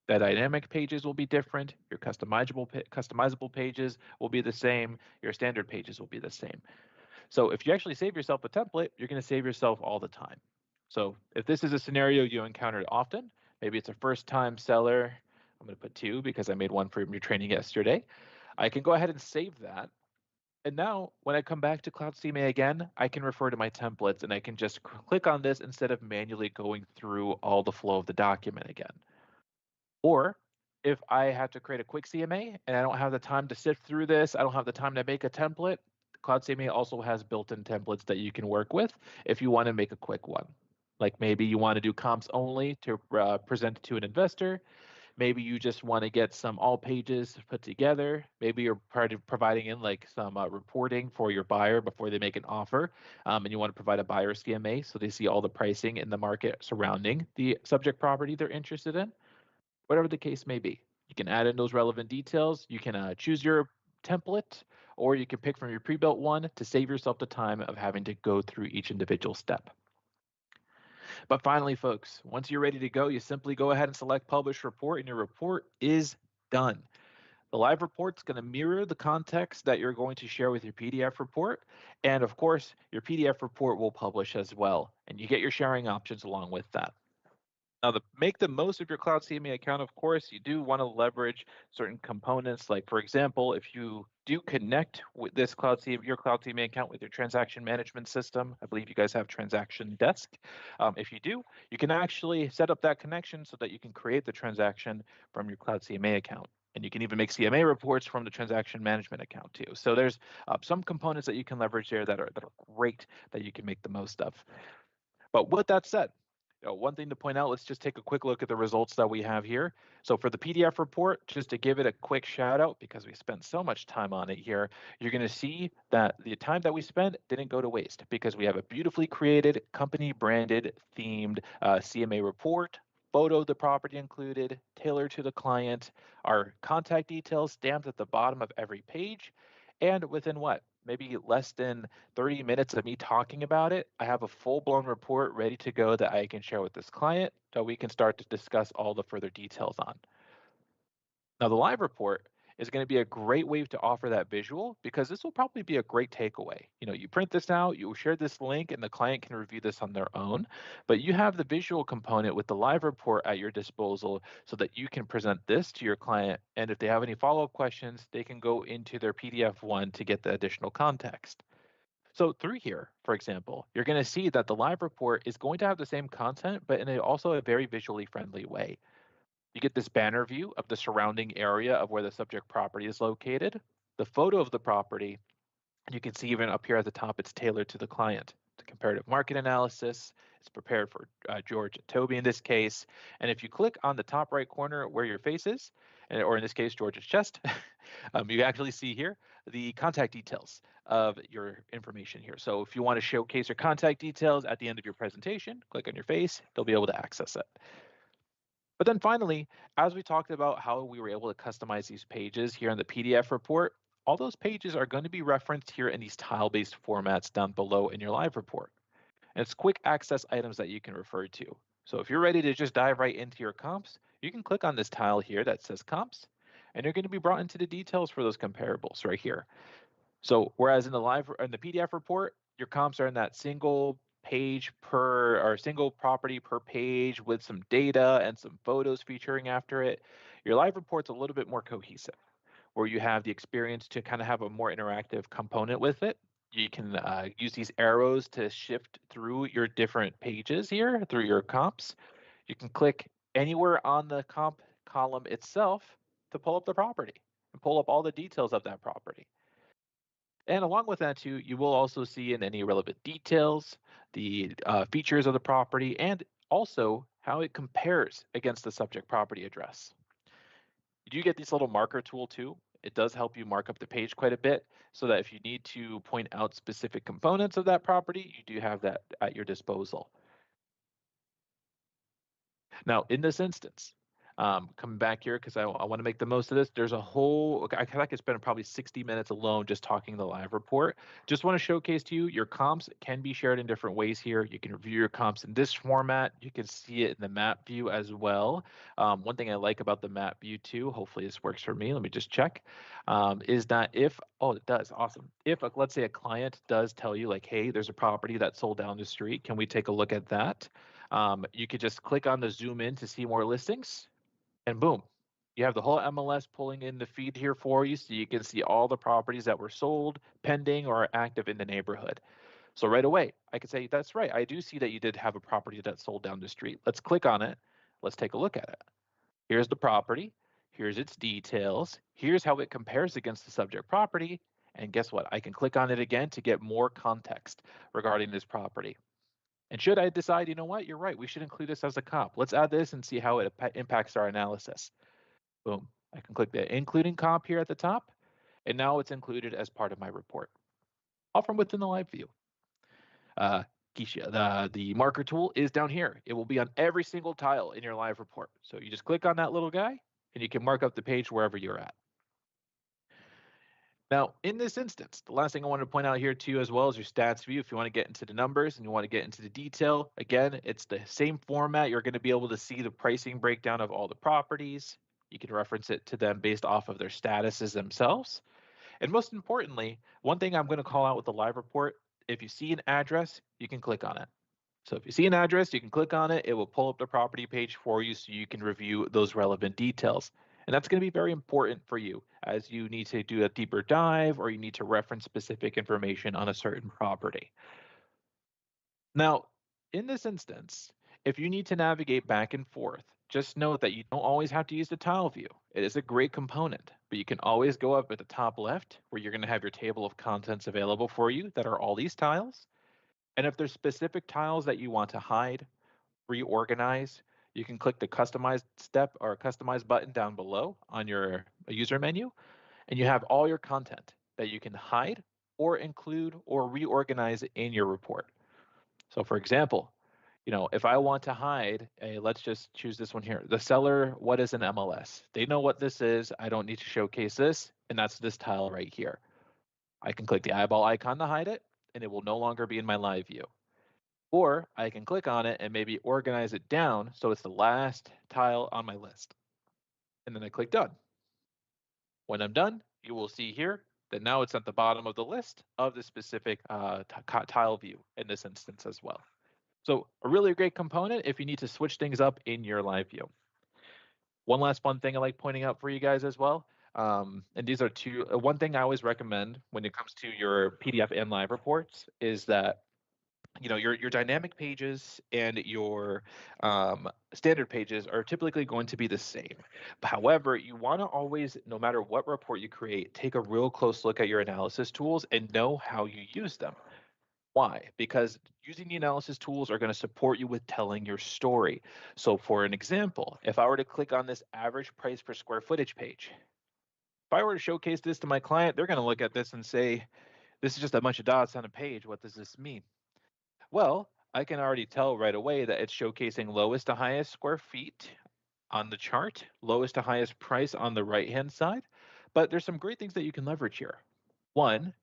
The dynamic pages will be different. Your customizable pages will be the same. Your standard pages will be the same. So if you actually save yourself a template, you're going to save yourself all the time. So if this is a scenario you encountered often, maybe it's a first-time seller. I'm going to put 2 because I made one for your training yesterday. I can go ahead and save that. And now when I come back to Cloud CMA again, I can refer to my templates and I can just click on this instead of manually going through all the flow of the document again. Or if I have to create a quick CMA and I don't have the time to sift through this, I don't have the time to make a template, Cloud CMA also has built-in templates that you can work with if you want to make a quick one. Like maybe you want to do comps only to present to an investor. Maybe you just want to get some all pages put together. Maybe you're providing in like some reporting for your buyer before they make an offer, and you want to provide a buyer CMA so they see all the pricing in the market surrounding the subject property they're interested in. Whatever the case may be, you can add in those relevant details. You can choose your template, or you can pick from your pre-built one to save yourself the time of having to go through each individual step. But finally, folks, once you're ready to go, you simply go ahead and select Publish Report, and your report is done. The live report's going to mirror the context that you're going to share with your PDF report. And of course, your PDF report will publish as well. And you get your sharing options along with that. Now, to make the most of your Cloud CMA account, of course, you do want to leverage certain components. Like, for example, if you do connect with this your Cloud CMA account with your transaction management system, I believe you guys have Transaction Desk. If you do, you can actually set up that connection so that you can create the transaction from your Cloud CMA account. And you can even make CMA reports from the transaction management account too. So there's some components that you can leverage there that are great that you can make the most of. But with that said, one thing to point out, let's just take a quick look at the results that we have here. So for the PDF report, just to give it a quick shout out, because we spent so much time on it here, you're going to see that the time that we spent didn't go to waste because we have a beautifully created, company branded, themed CMA report, photo of the property included, tailored to the client, our contact details stamped at the bottom of every page, and within what? Maybe less than 30 minutes of me talking about it, I have a full-blown report ready to go that I can share with this client so we can start to discuss all the further details on. Now, the live report is going to be a great way to offer that visual because this will probably be a great takeaway. You print this out, you share this link, and the client can review this on their own. But you have the visual component with the live report at your disposal so that you can present this to your client. And if they have any follow-up questions, they can go into their PDF one to get the additional context. So through here, for example, you're going to see that the live report is going to have the same content, but in also a very visually friendly way. You get this banner view of the surrounding area of where the subject property is located, the photo of the property, and you can see even up here at the top, it's tailored to the client. The comparative market analysis, it's prepared for George and Toby in this case. And if you click on the top right corner where your face is, or in this case, George's chest, you actually see here the contact details of your information here. So if you want to showcase your contact details at the end of your presentation, click on your face, they'll be able to access it. But then finally, as we talked about how we were able to customize these pages here in the PDF report, all those pages are going to be referenced here in these tile-based formats down below in your live report. And it's quick access items that you can refer to. So if you're ready to just dive right into your comps, you can click on this tile here that says comps, and you're going to be brought into the details for those comparables right here. So whereas in the PDF report, your comps are in that single page per or single property per page with some data and some photos featuring after it, your live report's a little bit more cohesive, where you have the experience to kind of have a more interactive component with it. You can use these arrows to shift through your different pages here through your comps. You can click anywhere on the comp column itself to pull up the property and pull up all the details of that property. And along with that too, you will also see in any relevant details, the features of the property, and also how it compares against the subject property address. You do get this little marker tool too. It does help you mark up the page quite a bit so that if you need to point out specific components of that property, you do have that at your disposal. Now, in this instance, Coming back here because I want to make the most of this. There's a whole, I could spend probably 60 minutes alone just talking the live report. Just want to showcase to you your comps can be shared in different ways here. You can review your comps in this format. You can see it in the map view as well. One thing I like about the map view too, hopefully this works for me. Let me just check, is that if, oh, it does, awesome. If let's say a client does tell you like, hey, there's a property that sold down the street, can we take a look at that? You could just click on the zoom in to see more listings. And boom, you have the whole MLS pulling in the feed here for you so you can see all the properties that were sold, pending, or are active in the neighborhood. So right away, I could say, that's right, I do see that you did have a property that sold down the street. Let's click on it. Let's take a look at it. Here's the property. Here's its details. Here's how it compares against the subject property. And guess what? I can click on it again to get more context regarding this property. And should I decide, you know what, you're right, we should include this as a comp. Let's add this and see how it impacts our analysis. Boom, I can click the including comp here at the top, and now it's included as part of my report, all from within the live view. Keisha, the marker tool is down here. It will be on every single tile in your live report. So you just click on that little guy, and you can mark up the page wherever you're at. Now, in this instance, the last thing I wanted to point out here too as well is your stats view. If you want to get into the numbers and you want to get into the detail, again, it's the same format. You're going to be able to see the pricing breakdown of all the properties. You can reference it to them based off of their statuses themselves. And most importantly, one thing I'm going to call out with the live report, if you see an address, you can click on it. So if you see an address, you can click on it. It will pull up the property page for you so you can review those relevant details. And that's going to be very important for you as you need to do a deeper dive or you need to reference specific information on a certain property. Now, in this instance, if you need to navigate back and forth, just know that you don't always have to use the tile view. It is a great component, but you can always go up at the top left where you're going to have your table of contents available for you that are all these tiles. And if there's specific tiles that you want to hide, reorganize, you can click the customize step or customize button down below on your user menu, and you have all your content that you can hide or include or reorganize in your report. So for example, if I want to hide let's just choose this one here, the seller, what is an MLS? They know what this is. I don't need to showcase this, and that's this tile right here. I can click the eyeball icon to hide it, and it will no longer be in my live view. Or I can click on it and maybe organize it down so it's the last tile on my list. And then I click done. When I'm done, you will see here that now it's at the bottom of the list of the specific tile view in this instance as well. So a really great component if you need to switch things up in your live view. One last fun thing I like pointing out for you guys as well. And these are one thing I always recommend when it comes to your PDF and live reports is that your dynamic pages and your standard pages are typically going to be the same. However, you want to always, no matter what report you create, take a real close look at your analysis tools and know how you use them. Why? Because using the analysis tools are going to support you with telling your story. So for an example, if I were to click on this average price per square footage page, if I were to showcase this to my client, they're going to look at this and say, this is just a bunch of dots on a page. What does this mean? Well, I can already tell right away that it's showcasing lowest to highest square feet on the chart, lowest to highest price on the right-hand side. But there's some great things that you can leverage here. One,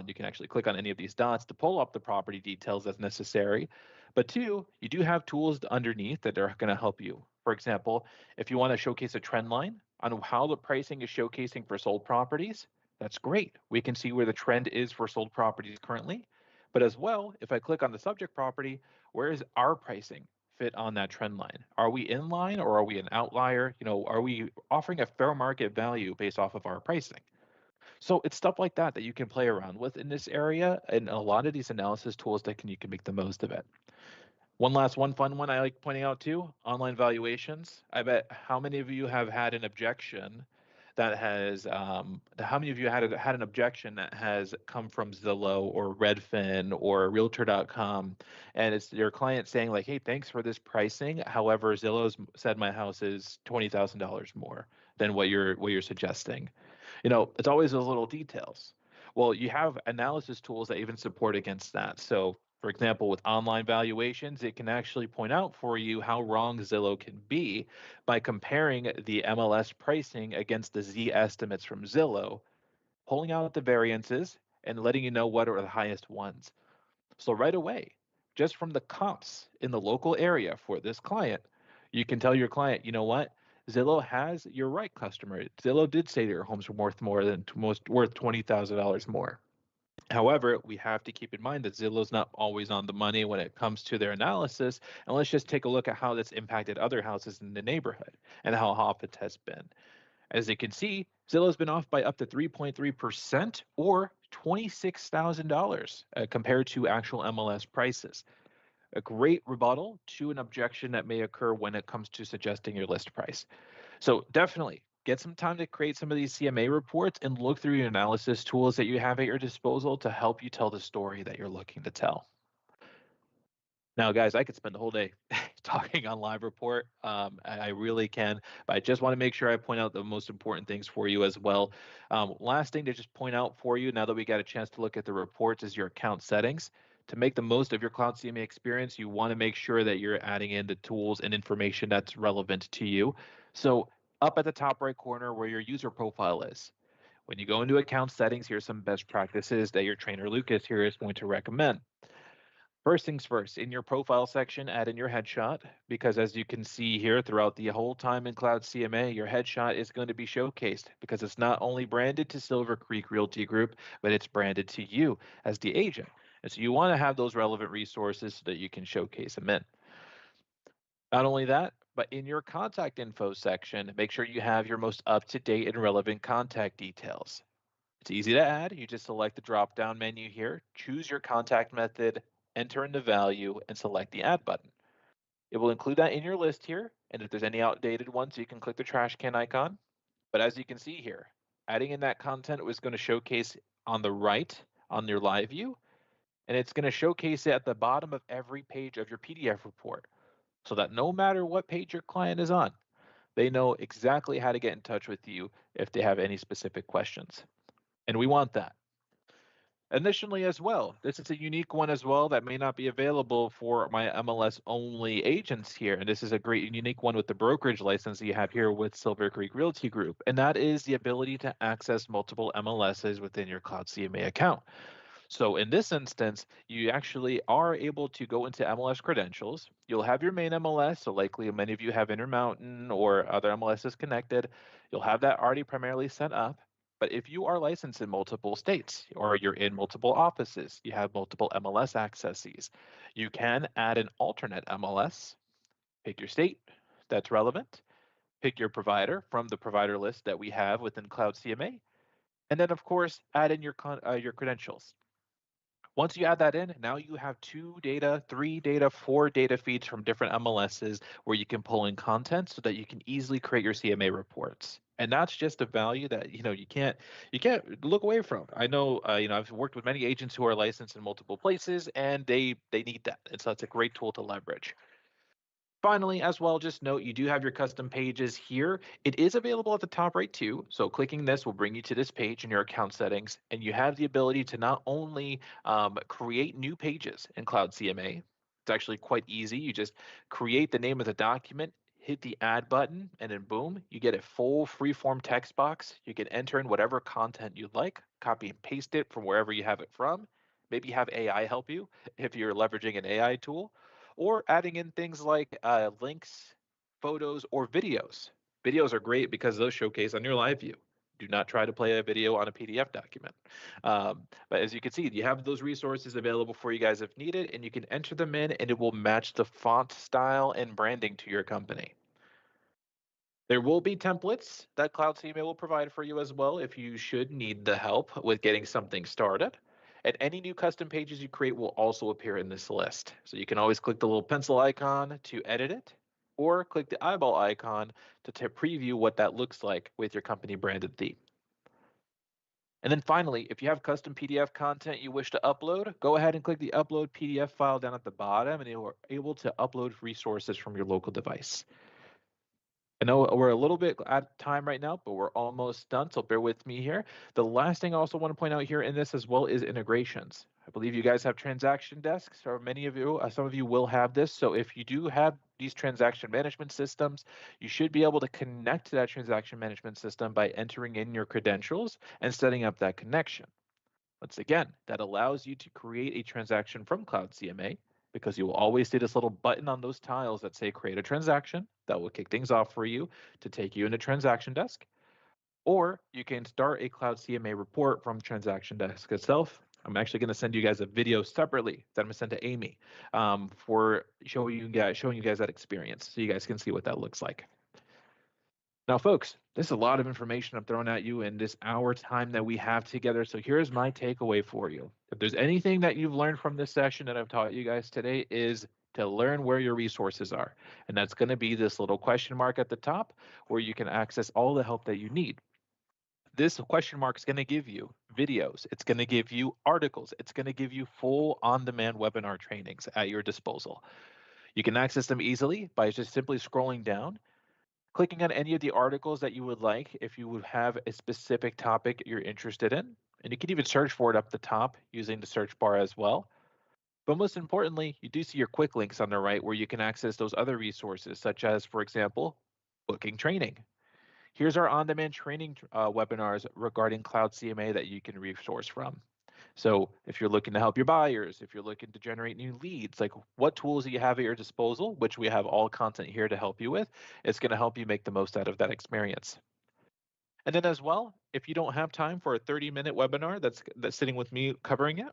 you can actually click on any of these dots to pull up the property details as necessary. But two, you do have tools underneath that are going to help you. For example, if you want to showcase a trend line on how the pricing is showcasing for sold properties, that's great. We can see where the trend is for sold properties currently. But as well, if I click on the subject property, where is our pricing fit on that trend line? Are we in line or are we an outlier? Are we offering a fair market value based off of our pricing? So it's stuff like that that you can play around with in this area, and a lot of these analysis tools that you can make the most of it. One fun one I like pointing out too, online valuations. I bet how many of you have had an objection that has, how many of you had an objection that has come from Zillow or Redfin or Realtor.com, and it's your client saying like, hey, thanks for this pricing. However, Zillow's said my house is $20,000 more than what you're suggesting. It's always those little details. Well, you have analysis tools that even support against that. So For example, with online valuations, it can actually point out for you how wrong Zillow can be by comparing the MLS pricing against the Z estimates from Zillow, pulling out the variances and letting you know what are the highest ones. So right away, just from the comps in the local area for this client, you can tell your client, you know what? Zillow has your right customer. Zillow did say your homes were worth more than most worth $20,000 more. However, we have to keep in mind that Zillow's not always on the money when it comes to their analysis. And let's just take a look at how that's impacted other houses in the neighborhood and how off it has been. As you can see, Zillow's been off by up to 3.3% or $26,000 compared to actual MLS prices. A great rebuttal to an objection that may occur when it comes to suggesting your list price. So definitely get some time to create some of these CMA reports and look through your analysis tools that you have at your disposal to help you tell the story that you're looking to tell. Now, guys, I could spend the whole day talking on live report. I really can, but I just want to make sure I point out the most important things for you as well. Last thing to just point out for you, now that we got a chance to look at the reports, is your account settings. To make the most of your Cloud CMA experience, you want to make sure that you're adding in the tools and information that's relevant to you. So up at the top right corner where your user profile is, when you go into account settings, here's some best practices that your trainer Lucas here is going to recommend. First things first, in your profile section, add in your headshot, because as you can see here throughout the whole time in Cloud CMA, your headshot is going to be showcased because it's not only branded to Silver Creek Realty Group, but it's branded to you as the agent. And so you want to have those relevant resources so that you can showcase them in. Not only that, but in your contact info section, make sure you have your most up-to-date and relevant contact details. It's easy to add. You just select the drop-down menu here, choose your contact method, enter in the value, and select the add button. It will include that in your list here, and if there's any outdated ones, you can click the trash can icon. But as you can see here, adding in that content was going to showcase on the right on your live view, and it's going to showcase it at the bottom of every page of your PDF report so that no matter what page your client is on, they know exactly how to get in touch with you if they have any specific questions. And we want that. Additionally, as well, this is a unique one as well that may not be available for my MLS only agents here. And this is a great and unique one with the brokerage license that you have here with Silver Creek Realty Group. And that is the ability to access multiple MLSs within your Cloud CMA account. So in this instance, you actually are able to go into MLS credentials. You'll have your main MLS, so likely many of you have Intermountain or other MLSs connected. You'll have that already primarily set up. But if you are licensed in multiple states or you're in multiple offices, you have multiple MLS accesses, you can add an alternate MLS, pick your state that's relevant, pick your provider from the provider list that we have within Cloud CMA, and then of course add in your credentials. Once you add that in, now you have 2 data, 3 data, 4 data feeds from different MLSs where you can pull in content so that you can easily create your CMA reports. And that's just a value that you can't look away from. I know I've worked with many agents who are licensed in multiple places, and they need that. And so it's a great tool to leverage. Finally, as well, just note you do have your custom pages here. It is available at the top right too. So clicking this will bring you to this page in your account settings, and you have the ability to not only create new pages in Cloud CMA. It's actually quite easy. You just create the name of the document, hit the add button, and then boom, you get a full free-form text box. You can enter in whatever content you'd like, copy and paste it from wherever you have it from. Maybe have AI help you if you're leveraging an AI tool, or adding in things like links, photos, or videos. Videos are great because those showcase on your live view. Do not try to play a video on a PDF document. But as you can see, you have those resources available for you guys if needed, and you can enter them in and it will match the font style and branding to your company. There will be templates that Cloud CMA will provide for you as well if you should need the help with getting something started. And any new custom pages you create will also appear in this list. So you can always click the little pencil icon to edit it, or click the eyeball icon to preview what that looks like with your company branded theme. And then finally, if you have custom PDF content you wish to upload, go ahead and click the upload PDF file down at the bottom, and you are able to upload resources from your local device. I know we're a little bit out of time right now, but we're almost done, so bear with me here. The last thing I also want to point out here in this as well is integrations. I believe you guys have transaction desks, or many of you, some of you will have this. So if you do have these transaction management systems, you should be able to connect to that transaction management system by entering in your credentials and setting up that connection. Once again, that allows you to create a transaction from Cloud CMA because you will always see this little button on those tiles that say create a transaction that will kick things off for you to take you into transaction desk. Or you can start a Cloud CMA report from transaction desk itself. I'm actually going to send you guys a video separately that I'm going to send to Amy for showing you guys that experience so you guys can see what that looks like. Now, folks, this is a lot of information I'm throwing at you in this hour time that we have together. So here's my takeaway for you. If there's anything that you've learned from this session that I've taught you guys today is to learn where your resources are. And that's going to be this little question mark at the top where you can access all the help that you need. This question mark is going to give you videos. It's going to give you articles. It's going to give you full on-demand webinar trainings at your disposal. You can access them easily by just simply scrolling down, clicking on any of the articles that you would like if you would have a specific topic you're interested in. And you can even search for it up the top using the search bar as well. But most importantly, you do see your quick links on the right where you can access those other resources, such as, for example, booking training. Here's our on-demand training webinars regarding Cloud CMA that you can resource from. So if you're looking to help your buyers, if you're looking to generate new leads, like what tools do you have at your disposal, which we have all content here to help you with, it's going to help you make the most out of that experience. And then as well, if you don't have time for a 30-minute webinar that's sitting with me covering it,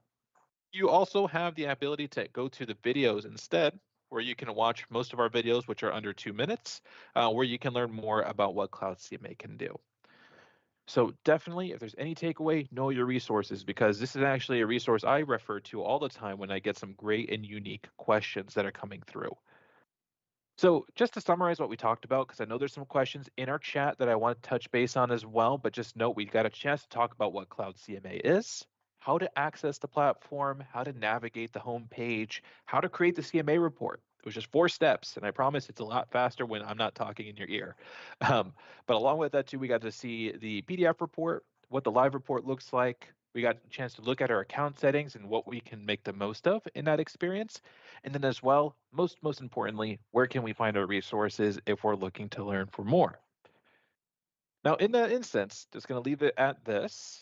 you also have the ability to go to the videos instead, where you can watch most of our videos, which are under 2 minutes, where you can learn more about what Cloud CMA can do. So definitely, if there's any takeaway, know your resources, because this is actually a resource I refer to all the time when I get some great and unique questions that are coming through. So just to summarize what we talked about, because I know there's some questions in our chat that I want to touch base on as well, but just note we got a chance to talk about what Cloud CMA is, how to access the platform, how to navigate the home page, how to create the CMA report. It was just 4 steps, and I promise it's a lot faster when I'm not talking in your ear. But along with that too, we got to see the PDF report, what the live report looks like. We got a chance to look at our account settings and what we can make the most of in that experience. And then as well, most importantly, where can we find our resources if we're looking to learn for more? Now, in that instance, just going to leave it at this.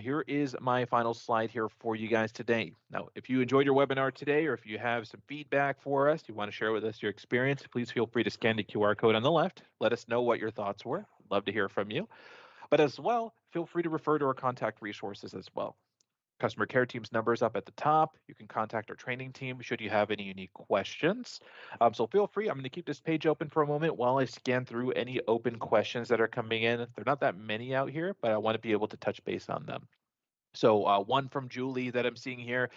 Here is my final slide here for you guys today. Now, if you enjoyed your webinar today, or if you have some feedback for us, you want to share with us your experience, please feel free to scan the QR code on the left. Let us know what your thoughts were. Love to hear from you. But as well, feel free to refer to our contact resources as well. Customer care team's number is up at the top. You can contact our training team should you have any unique questions. So feel free. I'm going to keep this page open for a moment while I scan through any open questions that are coming in. There are not that many out here, but I want to be able to touch base on them. So one from Julie that I'm seeing here,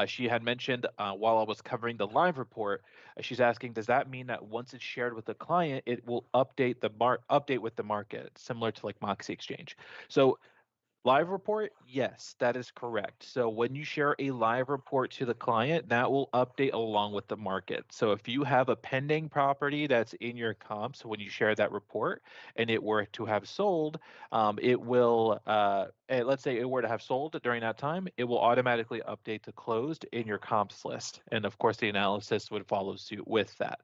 she had mentioned while I was covering the live report, she's asking, does that mean that once it's shared with the client, it will update with the market, similar to like Moxie Exchange? So live report, yes, that is correct. So when you share a live report to the client, that will update along with the market. So if you have a pending property that's in your comps when you share that report and it were to have sold, it will, let's say it were to have sold during that time, it will automatically update to closed in your comps list. And of course, the analysis would follow suit with that.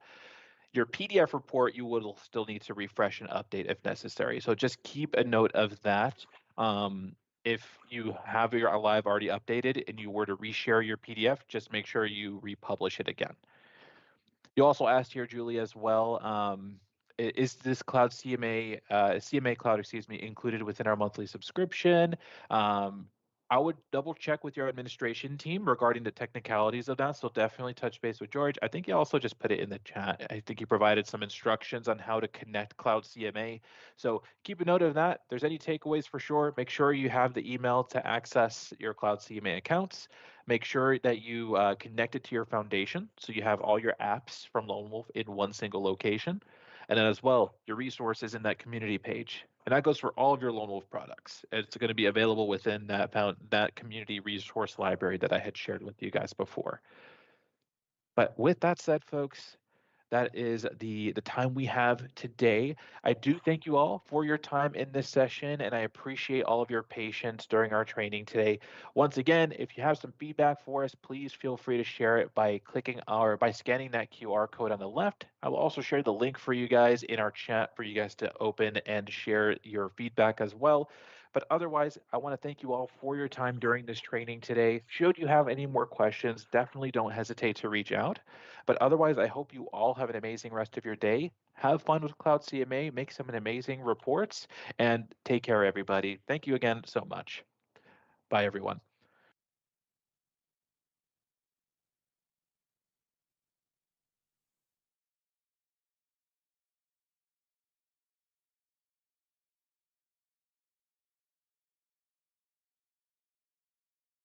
Your PDF report, you will still need to refresh and update if necessary. So just keep a note of that. If you have your live already updated and you were to reshare your PDF, just make sure you republish it again. You also asked here, Julie, as well, is this Cloud CMA, CMA Cloud, excuse me, included within our monthly subscription? I would double check with your administration team regarding the technicalities of that. So definitely touch base with George. I think he also just put it in the chat. I think he provided some instructions on how to connect Cloud CMA. So keep a note of that. If there's any takeaways for sure, make sure you have the email to access your Cloud CMA accounts. Make sure that you connect it to your foundation. So you have all your apps from Lone Wolf in one single location. And then as well, your resources in that community page. And that goes for all of your Lone Wolf products. It's going to be available within that community resource library that I had shared with you guys before. But with that said, folks, that is the time we have today. I do thank you all for your time in this session, and I appreciate all of your patience during our training today. Once again, if you have some feedback for us, please feel free to share it by scanning that QR code on the left. I will also share the link for you guys in our chat for you guys to open and share your feedback as well. But otherwise, I want to thank you all for your time during this training today. Should you have any more questions, definitely don't hesitate to reach out. But otherwise, I hope you all have an amazing rest of your day. Have fun with Cloud CMA, make some amazing reports, and take care, everybody. Thank you again so much. Bye, everyone.